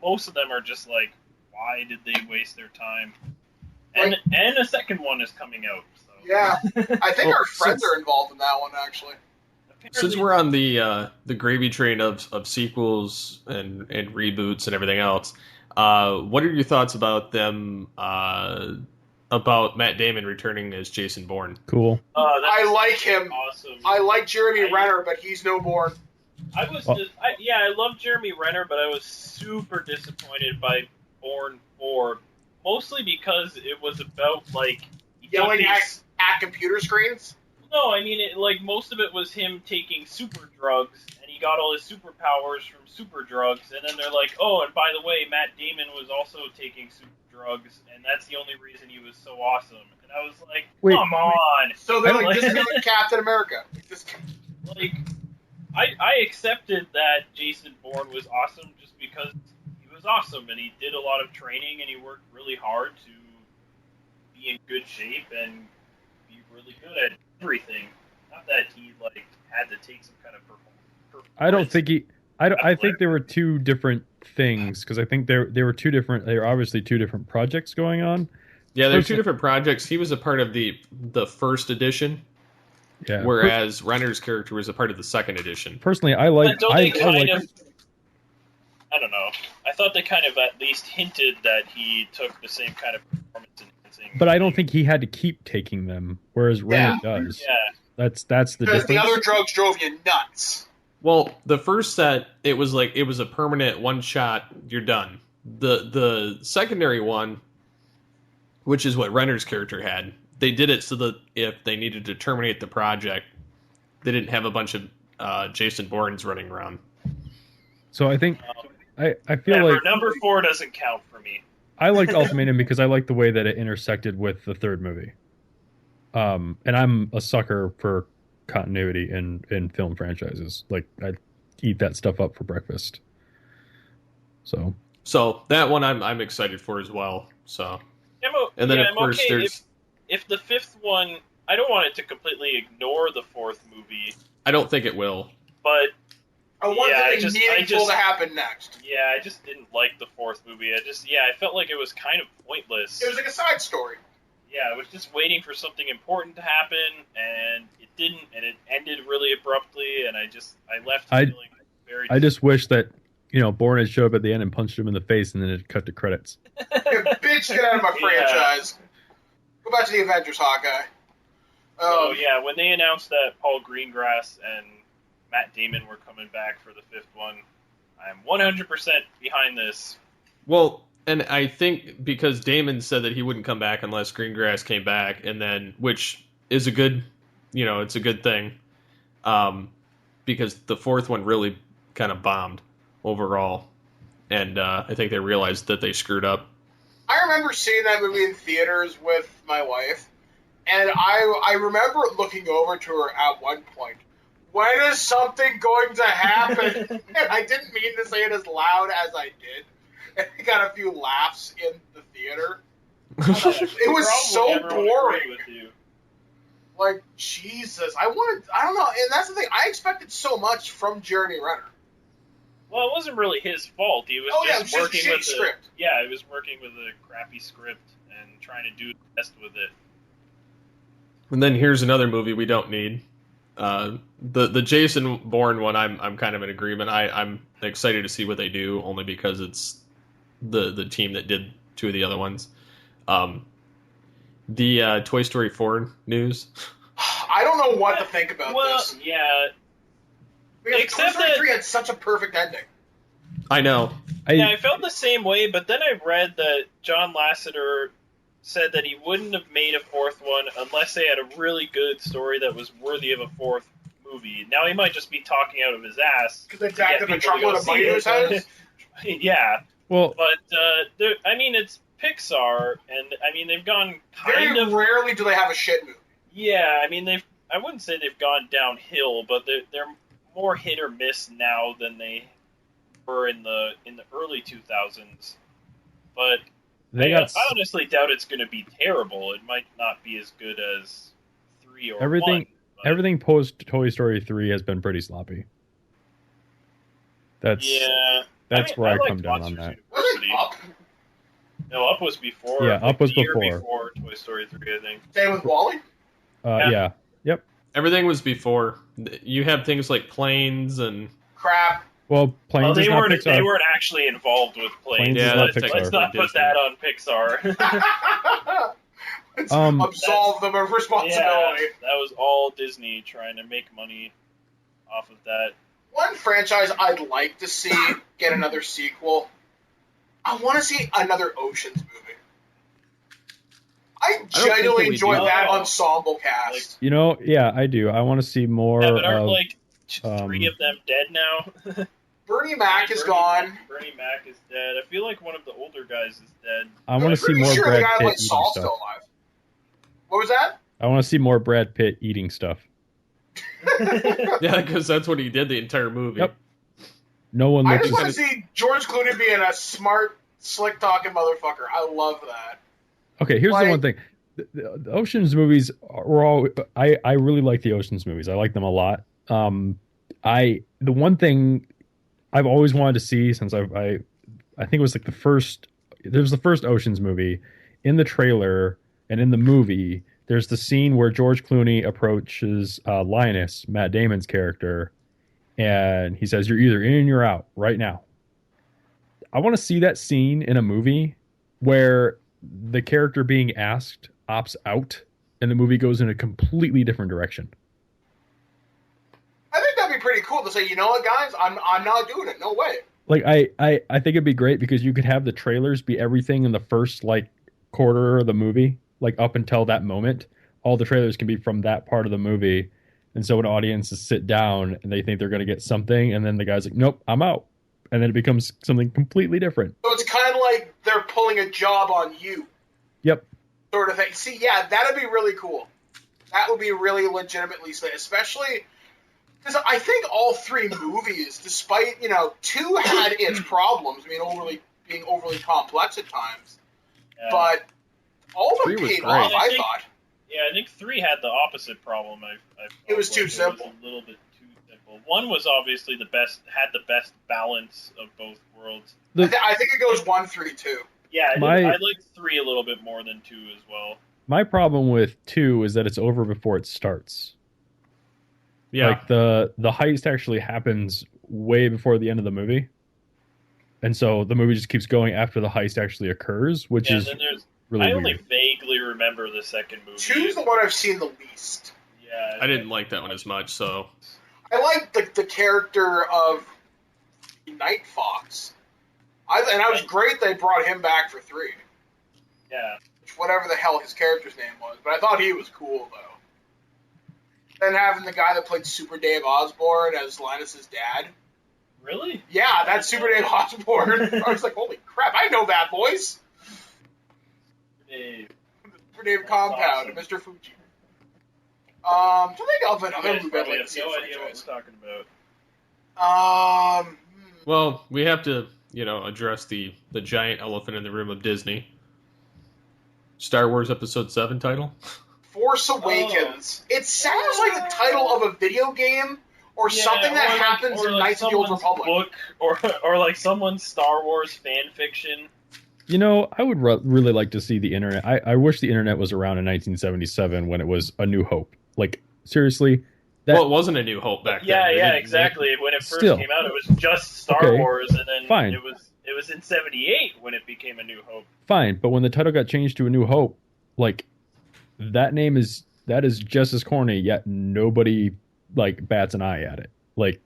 most of them are just, like, why did they waste their time? And a second one is coming out. So. Yeah, I think our friends are involved in that one, actually. Since we're on the gravy train of sequels and reboots and everything else, what are your thoughts about them? About Matt Damon returning as Jason Bourne? Cool. I like him. Awesome. I like Jeremy Renner, but he's no Bourne. I love Jeremy Renner, but I was super disappointed by Bourne 4, mostly because it was about, like... Yelling at computer screens? No, I mean, most of it was him taking super drugs, and he got all his superpowers from super drugs, and then they're like, oh, and by the way, Matt Damon was also taking super drugs, and that's the only reason he was so awesome. And I was like, come on! So they're like, this is like Captain America. Like, I accepted that Jason Bourne was awesome just because he was awesome, and he did a lot of training, and he worked really hard to be in good shape and be really good at everything. Not that he had to take some kind of performance. I don't think he. I think there were 2 different things, because I think there were 2 different. There were obviously 2 different projects going on. Yeah, there were 2 different projects. He was a part of the first edition. Yeah. Whereas Renner's character was a part of the second edition. Personally, I like. I don't know. I thought they kind of at least hinted that he took the same kind of performance enhancing. But I don't think he had to keep taking them, whereas Renner does. Yeah. That's the difference. Because the other drugs drove you nuts. Well, the first set, it was a permanent one shot. You're done. The secondary one, which is what Renner's character had, they did it so that if they needed to terminate the project, they didn't have a bunch of Jason Bournes running around. So I think I feel like number 4 doesn't count for me. I liked Ultimatum because I liked the way that it intersected with the third movie. And I'm a sucker for continuity in film franchises. Like, I eat that stuff up for breakfast. So So that one I'm excited for as well. So, and then of course there's. If the fifth one, I don't want it to completely ignore the fourth movie. I don't think it will. But I want something meaningful to happen next. Yeah, I just didn't like the fourth movie. I felt like it was kind of pointless. It was like a side story. Yeah, I was just waiting for something important to happen, and it didn't, and it ended really abruptly, and I left feeling very... I just wish that, Bourne had showed up at the end and punched him in the face, and then it cut to credits. Bitch, get out of my franchise. Go back to the Avengers, Hawkeye. When they announced that Paul Greengrass and Matt Damon were coming back for the fifth one, I'm 100% behind this. Well, and I think because Damon said that he wouldn't come back unless Greengrass came back, and then, which is a good, it's a good thing, because the fourth one really kind of bombed overall, and I think they realized that they screwed up. I remember seeing that movie in theaters with my wife, and I remember looking over to her at one point. When is something going to happen? And I didn't mean to say it as loud as I did. And I got a few laughs in the theater. It was so boring. With you. Like, Jesus. I don't know. And that's the thing. I expected so much from Jeremy Renner. Well, it wasn't really his fault. He was just working with a script. Yeah, he was working with a crappy script and trying to do the best with it. And then here's another movie we don't need. The Jason Bourne one, I'm kind of in agreement. I'm excited to see what they do, only because it's the team that did two of the other ones. The Toy Story 4 news. I don't know what to think about this. Yeah. Because Toy Story 3 had such a perfect ending. I know. I felt the same way, but then I read that John Lasseter said that he wouldn't have made a fourth one unless they had a really good story that was worthy of a fourth movie. Now he might just be talking out of his ass. Because they jacked up a truckload of money to his house? Yeah. Well, but, it's Pixar, and, they've gone kind of... Very rarely do they have a shit movie. Yeah, I wouldn't say they've gone downhill, but they're more hit or miss now than they were in the early 2000s. But... I honestly doubt it's going to be terrible. It might not be as good as 3 or 1. Everything post Toy Story 3 has been pretty sloppy. That's where I come down on that. Was it Up? No, Up was before. Yeah, Up was before Toy Story 3, I think. Same with Wall-E? Yeah. Yep. Everything was before. You have things like planes and... Crap. Well, Planes is not Pixar. They weren't actually involved with Planes. Yeah, let's not put that on Pixar. Absolve them of responsibility. Yeah, that was all Disney trying to make money off of that. One franchise I'd like to see get another sequel. I want to see another Oceans movie. I genuinely enjoyed that ensemble cast. I do. I want to see more. Yeah, but aren't 3 of them dead now? Bernie Mac is gone. Bernie Mac is dead. I feel like one of the older guys is dead. I want to see more Brad Pitt eating stuff. Still alive. What was that? I want to see more Brad Pitt eating stuff. Yeah, because that's what he did the entire movie. Yep. No one. I just want to see George Clooney being a smart, slick-talking motherfucker. I love that. Okay, here's the one thing. The Ocean's movies were all. I really like the Ocean's movies. I like them a lot. The one thing I've always wanted to see since I think it was like the first Ocean's movie. In the trailer and in the movie, there's the scene where George Clooney approaches Linus, Matt Damon's character, and he says, "You're either in or you're out right now." I want to see that scene in a movie where the character being asked opts out and the movie goes in a completely different direction. I think that'd be pretty cool to say, you know what, guys, I'm not doing it. No way. Like I think it'd be great because you could have the trailers be everything in the first quarter of the movie, up until that moment. All the trailers can be from that part of the movie, and so when audiences sit down and they think they're going to get something, and then the guy's like, "Nope, I'm out," and then it becomes something completely different. So it's kind of like they're pulling a job on you. Yep. Sort of thing. See, yeah, that'd be really cool. That would be really legitimately, especially. Because I think all 3 movies, despite, 2 had its problems, overly being overly complex at times. Yeah. But all of them 3 was paid great. off, I think- thought. Yeah, I think 3 had the opposite problem. I It was felt too like simple. It was a little bit too simple. 1 was obviously the best, had the best balance of both worlds. I think it goes 1, 3, 2. Yeah, My- I liked 3 a little bit more than 2 as well. My problem with 2 is that it's over before it starts. Yeah. Like the heist actually happens way before the end of the movie. And so the movie just keeps going after the heist actually occurs, which Yeah, is and then there's. really I only weird. vaguely remember the second movie. 2's the one I've seen the least. Yeah, I didn't like that one as much, so I like the character of Night Fox. And I was great they brought him back for 3. Yeah. Whatever the hell his character's name was. But I thought he was cool, though. Then having the guy that played Super Dave Osborne as Linus's dad. Really? Yeah, that's Super Dave Osborne. I was like, holy crap, I know that voice. Hey, Super Dave Compound, awesome. Mr. Fuji. Do you think of you another guys movie I'd probably like have to see no a idea what franchise? we're talking about. well, we have to, address the giant elephant in the room of Disney. Star Wars Episode 7 title. Force Awakens. It sounds like the title of a video game or Yeah, something that or like- happens or in like Knights of the Old someone's Republic. book, or like someone's Star Wars fan fiction. You know, I would really like to see the internet. I wish the internet was around in 1977 when it was A New Hope. Like, seriously, that Well, it wasn't A New Hope back Yeah, then. yeah, exactly. When it first Still. came out, it was just Star Okay, Wars, and then fine. it was in '78 when it became A New Hope. fine. But when the title got changed to A New Hope, like that is just as corny. Yet nobody like bats an eye at it. Like,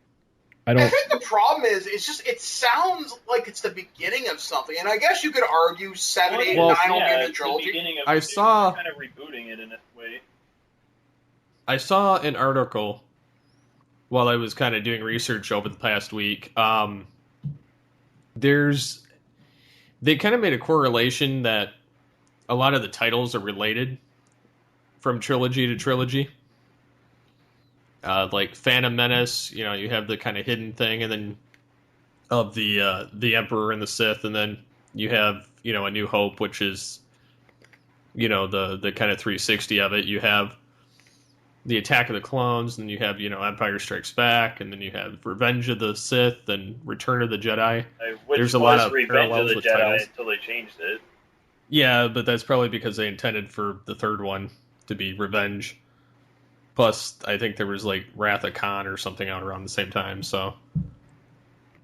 I I don't. think the problem is, it sounds like it's the beginning of something, and I guess you could argue 7, 8, Well, and 9 will be a new it's the trilogy. beginning of I saw- kind of rebooting it in a way. I saw an article while I was kind of doing research over the past week. They kind of made a correlation that a lot of the titles are related from trilogy to trilogy. Like Phantom Menace, you have the kind of hidden thing, and then of the Emperor and the Sith, and then you have A New Hope, which is the kind of 360 of it. You have the Attack of the Clones, and then you have Empire Strikes Back, and then you have Revenge of the Sith and Return of the Jedi. Which There's a was lot of Revenge of parallels the with Jedi titles. until they changed it. Yeah, but that's probably because they intended for the third one to be Revenge. Plus, I think there was like Wrath of Khan or something out around the same time. So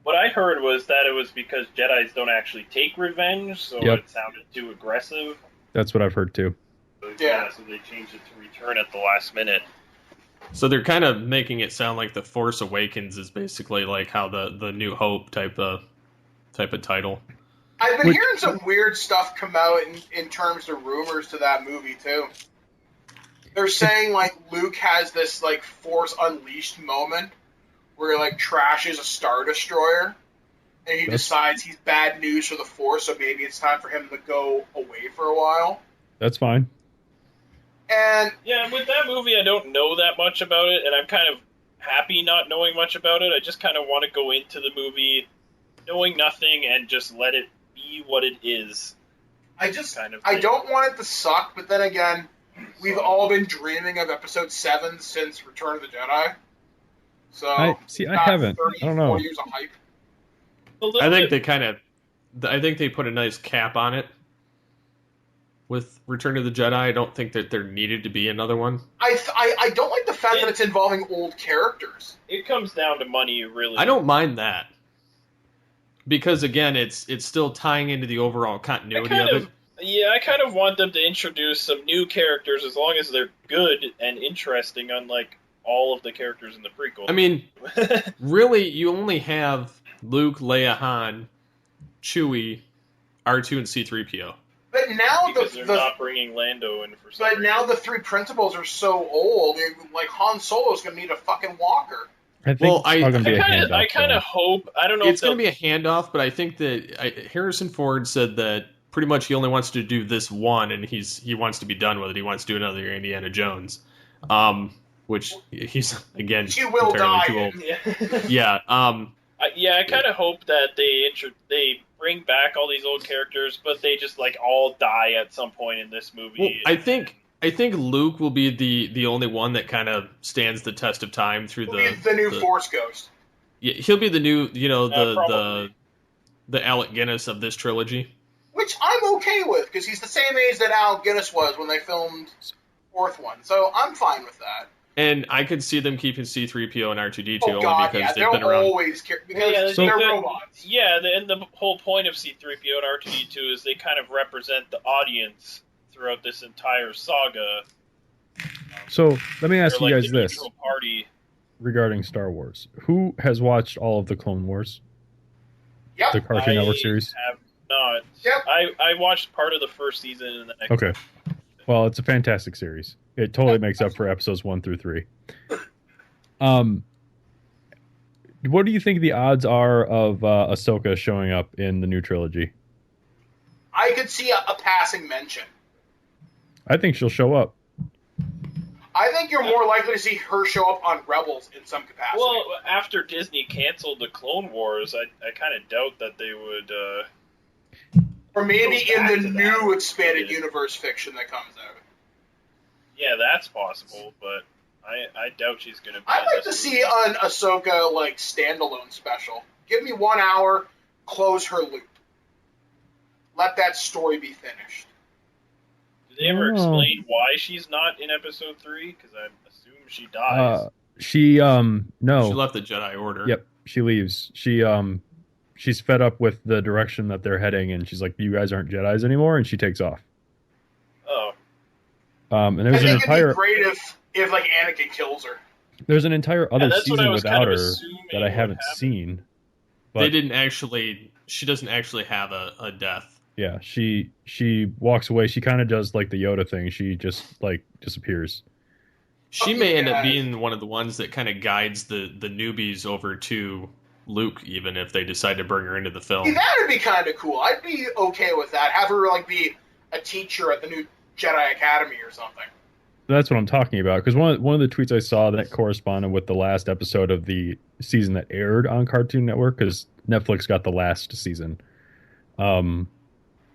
What I heard was that it was because Jedis don't actually take revenge, so Yep. it sounded too aggressive. That's what I've heard too. Yeah. So they changed it to Return at the last minute. they're kind of making it sound like The Force Awakens is basically like how the New Hope type of title. I've been Which- hearing some weird stuff come out in terms of rumors to that movie, too. They're saying, like, Luke has this, like, Force Unleashed moment where he, like, trashes a Star Destroyer, and he That's- decides he's bad news for the Force, so maybe it's time for him to go away for a while. That's fine. And Yeah, with that movie, I don't know that much about it, and I'm kind of happy not knowing much about it. I just kind of want to go into the movie knowing nothing and just let it be what it is. I just, Kind of I thing. don't want it to suck, but then again, we've all been dreaming of Episode 7 since Return of the Jedi. So, I got haven't. 30, I don't know. 40 years of hype. A little I think bit- I think they put a nice cap on it with Return of the Jedi. I don't think that there needed to be another one. I don't like the fact that it's involving old characters. it comes down to money, really. I don't mind that because again, it's still tying into the overall I continuity kind of it. of, yeah, I kind of want them to introduce some new characters as long as they're good and interesting, unlike all of the characters in the prequel. I mean, really, you only have Luke, Leia, Han, Chewie, R2, and C-3PO. But now because they're the not bringing Lando in for some but now reason. the three principals are so old. Like Han Solo's gonna need a fucking walker. I think Well, it's all going to be a handoff. I kind though. of hope. I don't know. It's if going to be a handoff, but I think that Harrison Ford said that pretty much he only wants to do this one, and he wants to be done with it. He wants to do another Indiana Jones, which he's again She will entirely die. too old. Yeah. Yeah. I kind of hope that they bring back all these old characters, but they just like all die at some point in this movie. Well, I think Luke will be the only one that kind of stands the test of time through the new Force Ghost. Yeah, he'll be the new, Probably. the Alec Guinness of this trilogy. Which I'm okay with, because he's the same age that Alec Guinness was when they filmed fourth one. So I'm fine with that. And I could see them keeping C-3PO and R2-D2 Oh God, only because yeah, they've been around. Because they're robots. Yeah, and the whole point of C-3PO and R2-D2 is they kind of represent the audience throughout this entire saga. So let me ask They're you like guys the this neutral party. regarding Star Wars: who has watched all of the Clone Wars, Yep. the Cartoon Network series? Have not. Yep. I watched part of the first season and then Okay. Well, it's a fantastic series. It totally makes up for episodes 1 through 3. What do you think the odds are of Ahsoka showing up in the new trilogy? I could see a passing mention. I think she'll show up. I think you're more likely to see her show up on Rebels in some capacity. Well, after Disney canceled the Clone Wars, I kind of doubt that they would. Or maybe go in back the to new that. expanded universe fiction that comes out. Yeah, that's possible, but I doubt she's going to be. I'd in like to this see movie. an Ahsoka like standalone special. Give me 1 hour, close her loop. Let that story be finished. Did they ever Oh. explain why she's not in Episode 3? Because I assume she dies. No. She left the Jedi Order. Yep, she leaves. She's fed up with the direction that they're heading, and she's like, "You guys aren't Jedis anymore," and she takes off. Oh, And I there's an think it'd entire be great if like Anakin kills her. there's an entire other that's what I season was without kind of her assuming that I would haven't happen. seen. They didn't actually. She doesn't actually have a death. Yeah, she walks away. She kind of does like the Yoda thing. She just like disappears. She Okay, may end up guys. being one of the ones that kind of guides the newbies over to Luke, even if they decide to bring her into the See, film. that'd be kind of cool. I'd be okay with that. Have her like be a teacher at the new Jedi Academy or something. That's what I'm talking about. Because one of the tweets I saw that corresponded with the last episode of the season that aired on Cartoon Network, because Netflix got the last season.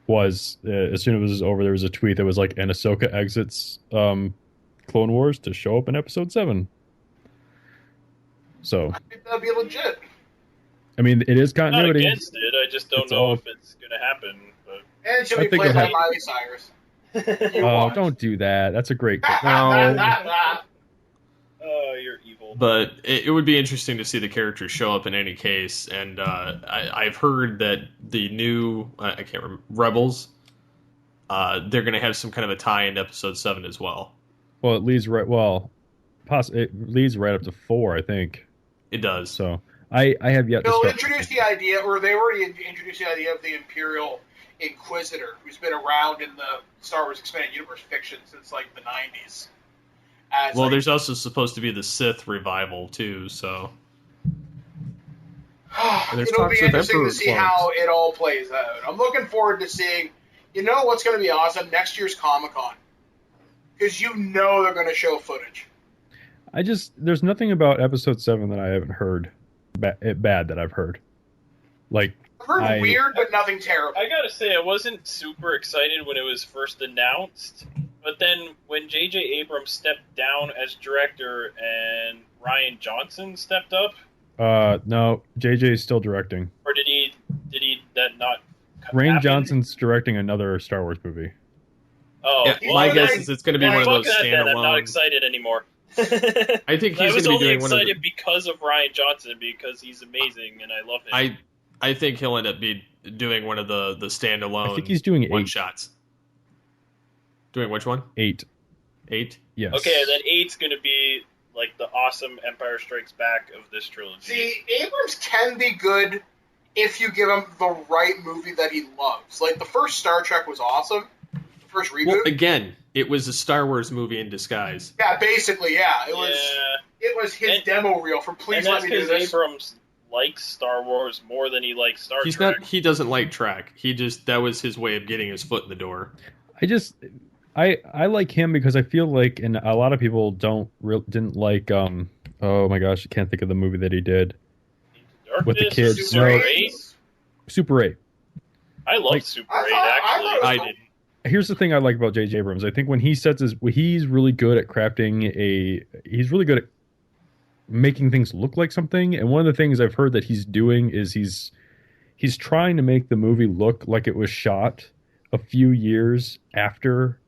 Was as soon as it was over, there was a tweet that was like, "And Ahsoka exits Clone Wars to show up in Episode 7." So, I think that'd be legit. I mean, it is I'm not continuity. against it. I just don't It's know all- if it's going to happen. But And she'll I be think played by it'll Miley Cyrus. You Oh, watch. don't do that. That's a great. No. oh, you're evil. But it would be interesting to see the characters show up in any case. And I've heard that the new I can't remember Rebels. They're going to have some kind of a tie into Episode 7 as well. Well, it leads right. Well, it leads right up to 4, I think. It does. So I have yet to They'll start. introduce the idea, or they already introduced the idea of the Imperial Inquisitor, who's been around in the Star Wars Expanded Universe fiction since like the 90s. As, Well, like, there's also supposed to be the Sith revival too. So there's it'll be talks of interesting to Emperor see clones. how it all plays out. I'm looking forward to seeing. You know what's going to be awesome? Next year's Comic-Con, because you know they're going to show footage. There's nothing about Episode 7 that I haven't heard bad that I've heard. Like, I've heard weird, but nothing terrible. I gotta say, I wasn't super excited when it was first announced, but then when J.J. Abrams stepped down as director and Ryan Johnson stepped up, no, JJ is still directing. or did he that not? Rain happen? Johnson's directing another Star Wars movie. Oh, Yeah, well, my then- guess is it's going to be Yeah, one of fuck those that then. I'm not standalone. excited anymore. I think I he's going was to be only doing one of excited the. because of Ryan Johnson because he's amazing and I love him. I think he'll end up doing one of the standalone. I think he's doing 8. one shots. Doing which one? 8. 8. Yes. Okay, then 8's going to be like the awesome Empire Strikes Back of this trilogy. See, Abrams can be good if you give him the right movie that he loves. Like, the first Star Trek was awesome. The first reboot. Well, again, it was a Star Wars movie in disguise. Yeah, basically, yeah. It was his And- demo reel for Please and Let that's Me Do because This. Abrams likes Star Wars more than he likes Star He's Trek. not. He doesn't like track. That was his way of getting his foot in the door. I like him because I feel like, and a lot of people didn't like. Oh my gosh, I can't think of the movie that he did. Darkness, with the kids. Super No, 8? Super 8. I love Like, Super I 8, thought- actually. I didn't. Here's the thing I like about J.J. Abrams. I think when he sets he's really good at he's really good at making things look like something. And one of the things I've heard that he's doing is he's trying to make the movie look like it was shot a few years after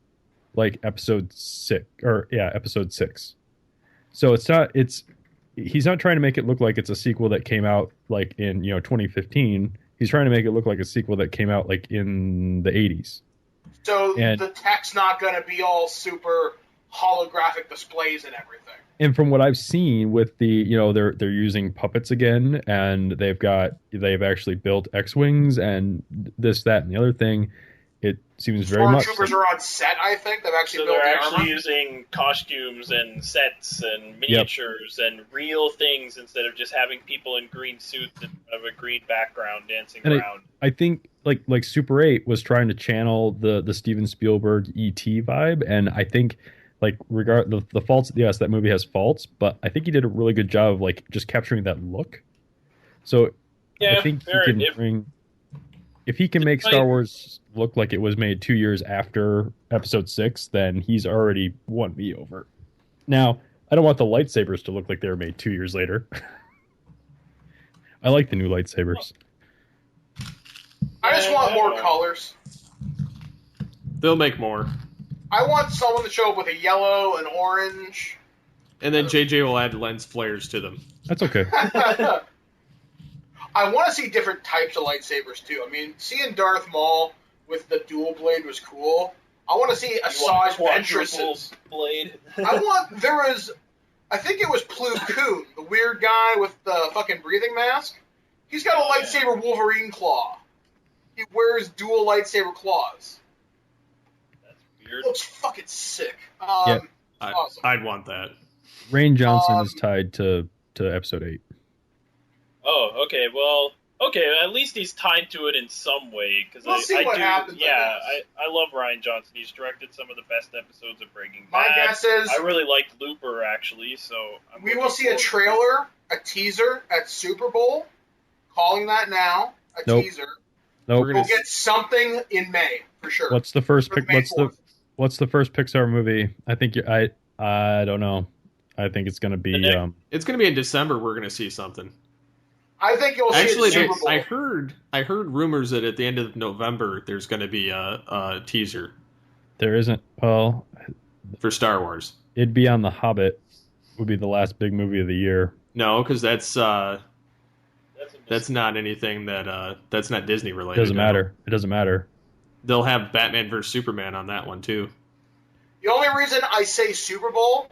like episode 6. So he's not trying to make it look like it's a sequel that came out like in 2015. He's trying to make it look like a sequel that came out like in the 80s. So And- the tech's not going to be all super holographic displays and everything. And from what I've seen with the, they're using puppets again, and they've actually built X-wings and this, that, and the other thing. It seems very much. Stormtroopers are on set, I think. They've actually So built they're the actually armor. using costumes and sets and miniatures and real things instead of just having people in green suits and of a green background dancing And around. I think like Super 8 was trying to channel the Steven Spielberg E.T. vibe, and I think like the faults. Yes, that movie has faults, but I think he did a really good job of like just capturing that look. So Yeah, I think fair. he can bring. If he can make Star Wars look like it was made 2 years after Episode 6, then he's already won me over. Now, I don't want the lightsabers to look like they were made 2 years later. I like the new lightsabers. I just want more colors. They'll make more. I want someone to show up with a yellow, an orange. And then JJ will add lens flares to them. That's okay. I want to see different types of lightsabers too. I mean, seeing Darth Maul with the dual blade was cool. I want to see Asajj Ventress's blade. I think it was Plo Koon, the weird guy with the fucking breathing mask. He's got a lightsaber Wolverine claw. He wears dual lightsaber claws. That's weird. Looks fucking sick. Yeah. Awesome. I'd want that. Rain Johnson is tied to Episode 8. Oh, okay. Well, okay. At least he's tied to it in some way. Because We'll see what happens, I Yeah, guess. I love Ryan Johnson. He's directed some of the best episodes of Breaking My Bad. guess is I really liked Looper actually. So we will see a trailer, a teaser at Super Bowl. Calling that now. A Nope. teaser. Nope. We're We'll get something in May for sure. What's the first For pic? May What's 4th. the first Pixar movie? I think I don't know. I think it's gonna be It's going to be in December. We're going to see something. I think you'll see Actually, it at Super Bowl. I heard rumors that at the end of November there's going to be a teaser there isn't. Well, for Star Wars. it'd be on The Hobbit. Would be the last big movie of the year. No, because that's That's not anything that's not Disney It related. doesn't matter. It doesn't matter. They'll have Batman vs Superman on that one too. The only reason I say Super Bowl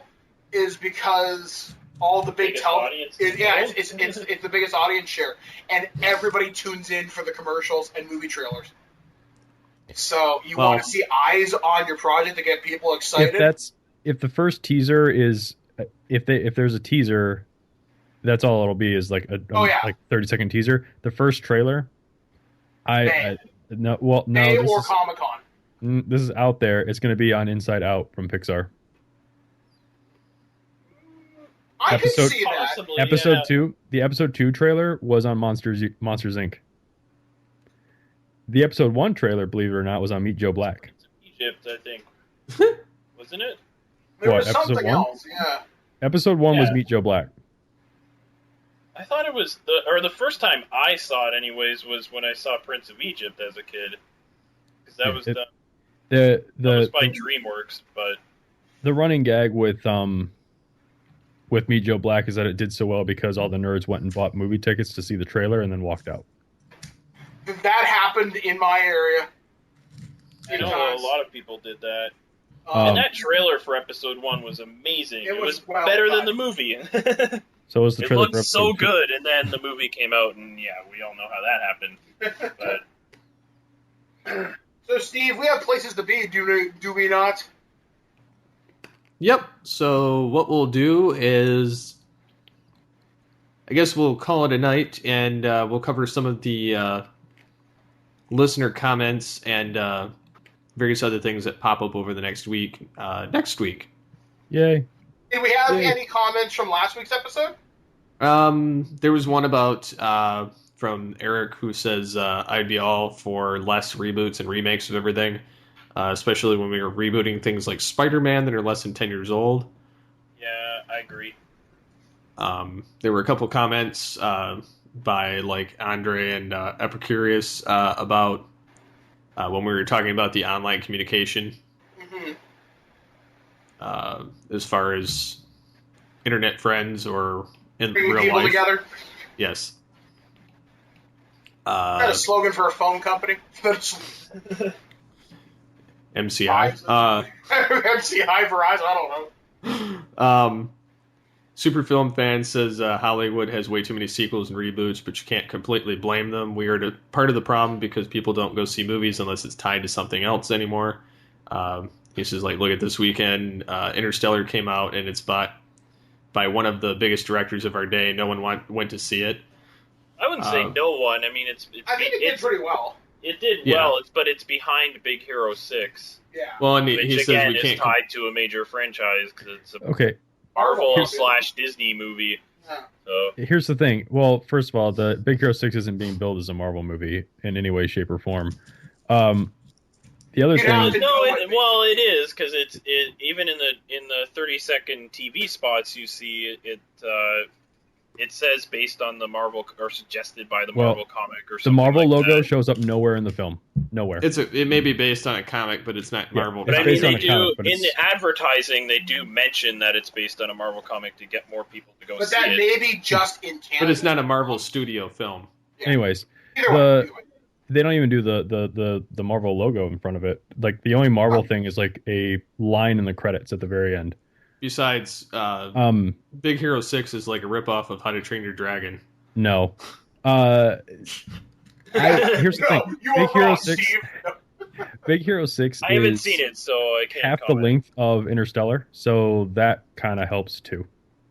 is because all the big Biggest television. audience in the world? It's the biggest audience share, and everybody tunes in for the commercials and movie trailers. So you want to see eyes on your project to get people excited. If the first teaser is if there's a teaser, that's all it'll be is like a 30-second teaser. The first trailer, May or Comic-Con. This is out there. It's going to be on Inside Out from Pixar. I can see that. possibly, Episode yeah. 2, the episode 2 trailer was on Monsters Inc. The episode 1 trailer, believe it or not, was on Meet Joe Black. Egypt, I think. Wasn't it? There What, was episode something 1? else, yeah. Episode 1 was Yeah. Meet Joe Black. I thought it was the first time I saw it, anyways, was when I saw Prince of Egypt as a kid. Because that was done. The That was by DreamWorks, but the running gag with Meet Joe Black is that it did so well because all the nerds went and bought movie tickets to see the trailer and then walked out. That happened in my area. I know a lot of people did that. Um, And that trailer for episode 1 was amazing. It was well better done. than the movie. So was the It trailer looked for so episode 2. good, and then the movie came out, and yeah, we all know how that happened. But So, Steve, we have places to be, do we not? Yep. So what we'll do is, I guess we'll call it a night, and we'll cover some of the listener comments and various other things that pop up over the next week. Yay. Did we have Yay. any comments from last week's episode? There was one about from Eric who says I'd be all for less reboots and remakes of everything, especially when we were rebooting things like Spider-Man that are less than 10 years old. Yeah, I agree. There were a couple comments by like Andre and Epicurious about when we were talking about the online communication, as far as internet friends or in Bringing real people life. together. Yes. Is that a slogan for a phone company? MCI. MCI, Verizon, I don't know. Super Film Fan says Hollywood has way too many sequels and reboots, but you can't completely blame them. We are part of the problem because people don't go see movies unless it's tied to something else anymore. He says, like, look at this weekend. Interstellar came out, and it's by one of the biggest directors of our day. No one went to see it. I wouldn't say no one. I mean, I think it did pretty well. It did well, but it's behind Big Hero 6. Yeah. Well, and Which, he says again, we is can't tied to a major franchise because it's a Okay, Marvel/Disney movie. Yeah. So here's the thing. Well, first of all, the Big Hero 6 isn't being billed as a Marvel movie in any way, shape, or form. The other thing, it is because it's even in the 30-second TV spots you see it says based on the Marvel or suggested by the Marvel comic or the something. Marvel like logo that. shows up nowhere in the film. Nowhere. It may be based on a comic, but it's not Marvel. But I It's mean, based they on a do comic, but in it's- the advertising they do mention that it's based on a Marvel comic to get more people to go But see that it. may be just in Canada. But it's not a Marvel studio film. Yeah. Anyways, Either way. they don't even do the Marvel logo in front of it. Like the only Marvel thing is like a line in the credits at the very end. Besides, Big Hero 6 is like a ripoff of How to Train Your Dragon. No. Here's the thing. You Big are Hero wrong, 6. Steve. Big Hero 6 I haven't is seen it, so I can't half comment. the length of Interstellar, so that kind of helps too.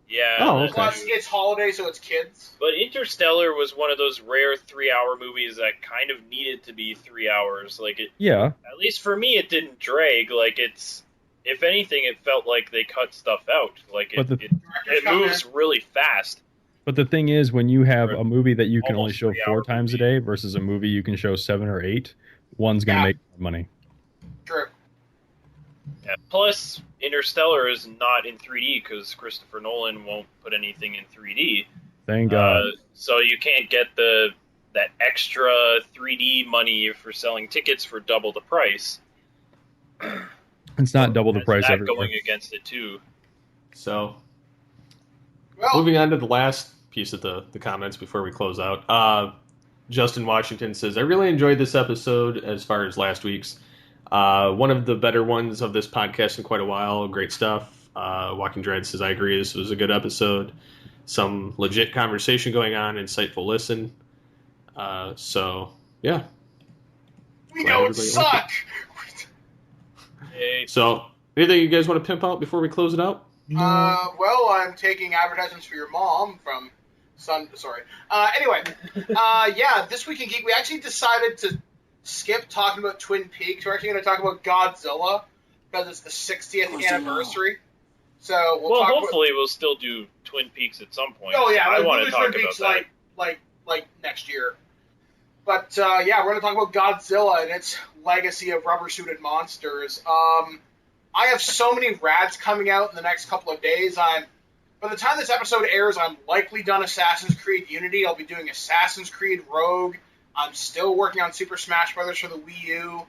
Yeah. Oh, that's okay. Plus, true. it's holiday, so it's kids. But Interstellar was one of those rare 3-hour movies that kind of needed to be 3 hours. Like it, Yeah, at least for me, it didn't drag. Like it's, if anything, it felt like they cut stuff out. Like But it moves really fast. but the thing is, when you have a movie that you can only Almost show 3 4 hour times a day versus a movie you can show 7 or 8, one's going to Yeah. make more money. True. Yeah. Plus, Interstellar is not in 3D because Christopher Nolan won't put anything in 3D. Thank God. So you can't get that extra 3D money for selling tickets for double the price. It's not double the Has price that everywhere. going against it too. So, Well, moving on to the last piece of the comments before we close out. Justin Washington says, I really enjoyed this episode as far as last week's. One of the better ones of this podcast in quite a while. Great stuff. Walking Dread says, I agree. This was a good episode. Some legit conversation going on. Insightful listen. So, yeah. we glad don't everybody suck. liked Hey, So, anything you guys want to pimp out before we close it out? Well, I'm taking advertisements for your mom from Sorry. Anyway, yeah, this week in Geek, we actually decided to skip talking about Twin Peaks. We're actually going to talk about Godzilla because it's the 60th anniversary. So we'll talk hopefully we'll still do Twin Peaks at some point. Oh yeah, I we'll want do to talk Twin Peaks about that. like next year. But yeah, we're going to talk about Godzilla and its legacy of rubber-suited monsters. I have so many rads coming out in the next couple of days. By the time this episode airs, I'm likely done Assassin's Creed Unity. I'll be doing Assassin's Creed Rogue. I'm still working on Super Smash Bros. For the Wii U.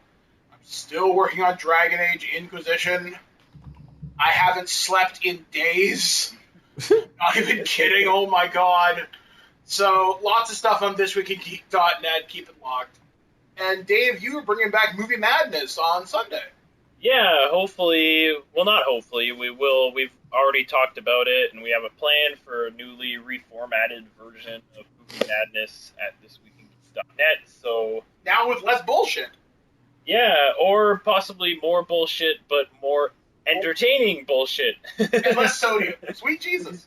I'm still working on Dragon Age Inquisition. I haven't slept in days. Not even kidding, oh my god. So, lots of stuff on thisweekingeek.net. Keep it locked. And Dave, you are bringing back Movie Madness on Sunday. Yeah, hopefully. Well, not hopefully. We will. We've already talked about it, and we have a plan for a newly reformatted version of Movie Madness at thisweekingeek.net. So Now with less bullshit. yeah, or possibly more bullshit, but more entertaining bullshit. And less sodium. Sweet Jesus.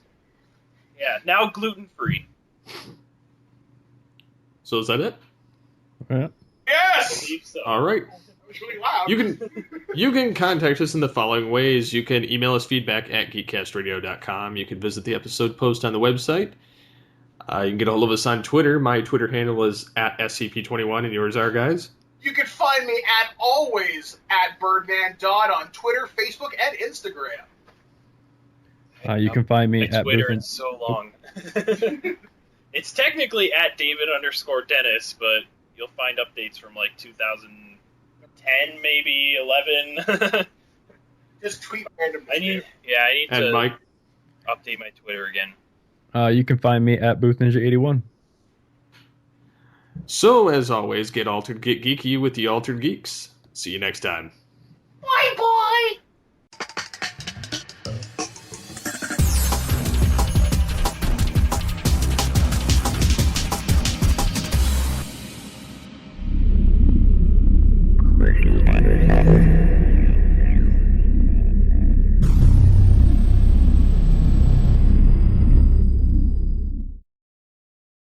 Yeah, now gluten free. So is that it? Yeah. Yes! So. All right. That was really loud. You can contact us in the following ways. You can email us feedback at geekcastradio.com. You can visit the episode post on the website. You can get a hold of us on Twitter. My Twitter handle is at SCP21, and yours are, guys? You can find me at Birdman Dodd on Twitter, Facebook, and Instagram. You can find me My at Twitter Boothninja. is so long. It's technically at David_Dennis, but you'll find updates from like 2010, maybe 11. Just tweet random. I need And to Mike? update my Twitter again. You can find me at Boothninja81. So, as always, get altered, get geeky with the Altered Geeks. See you next time.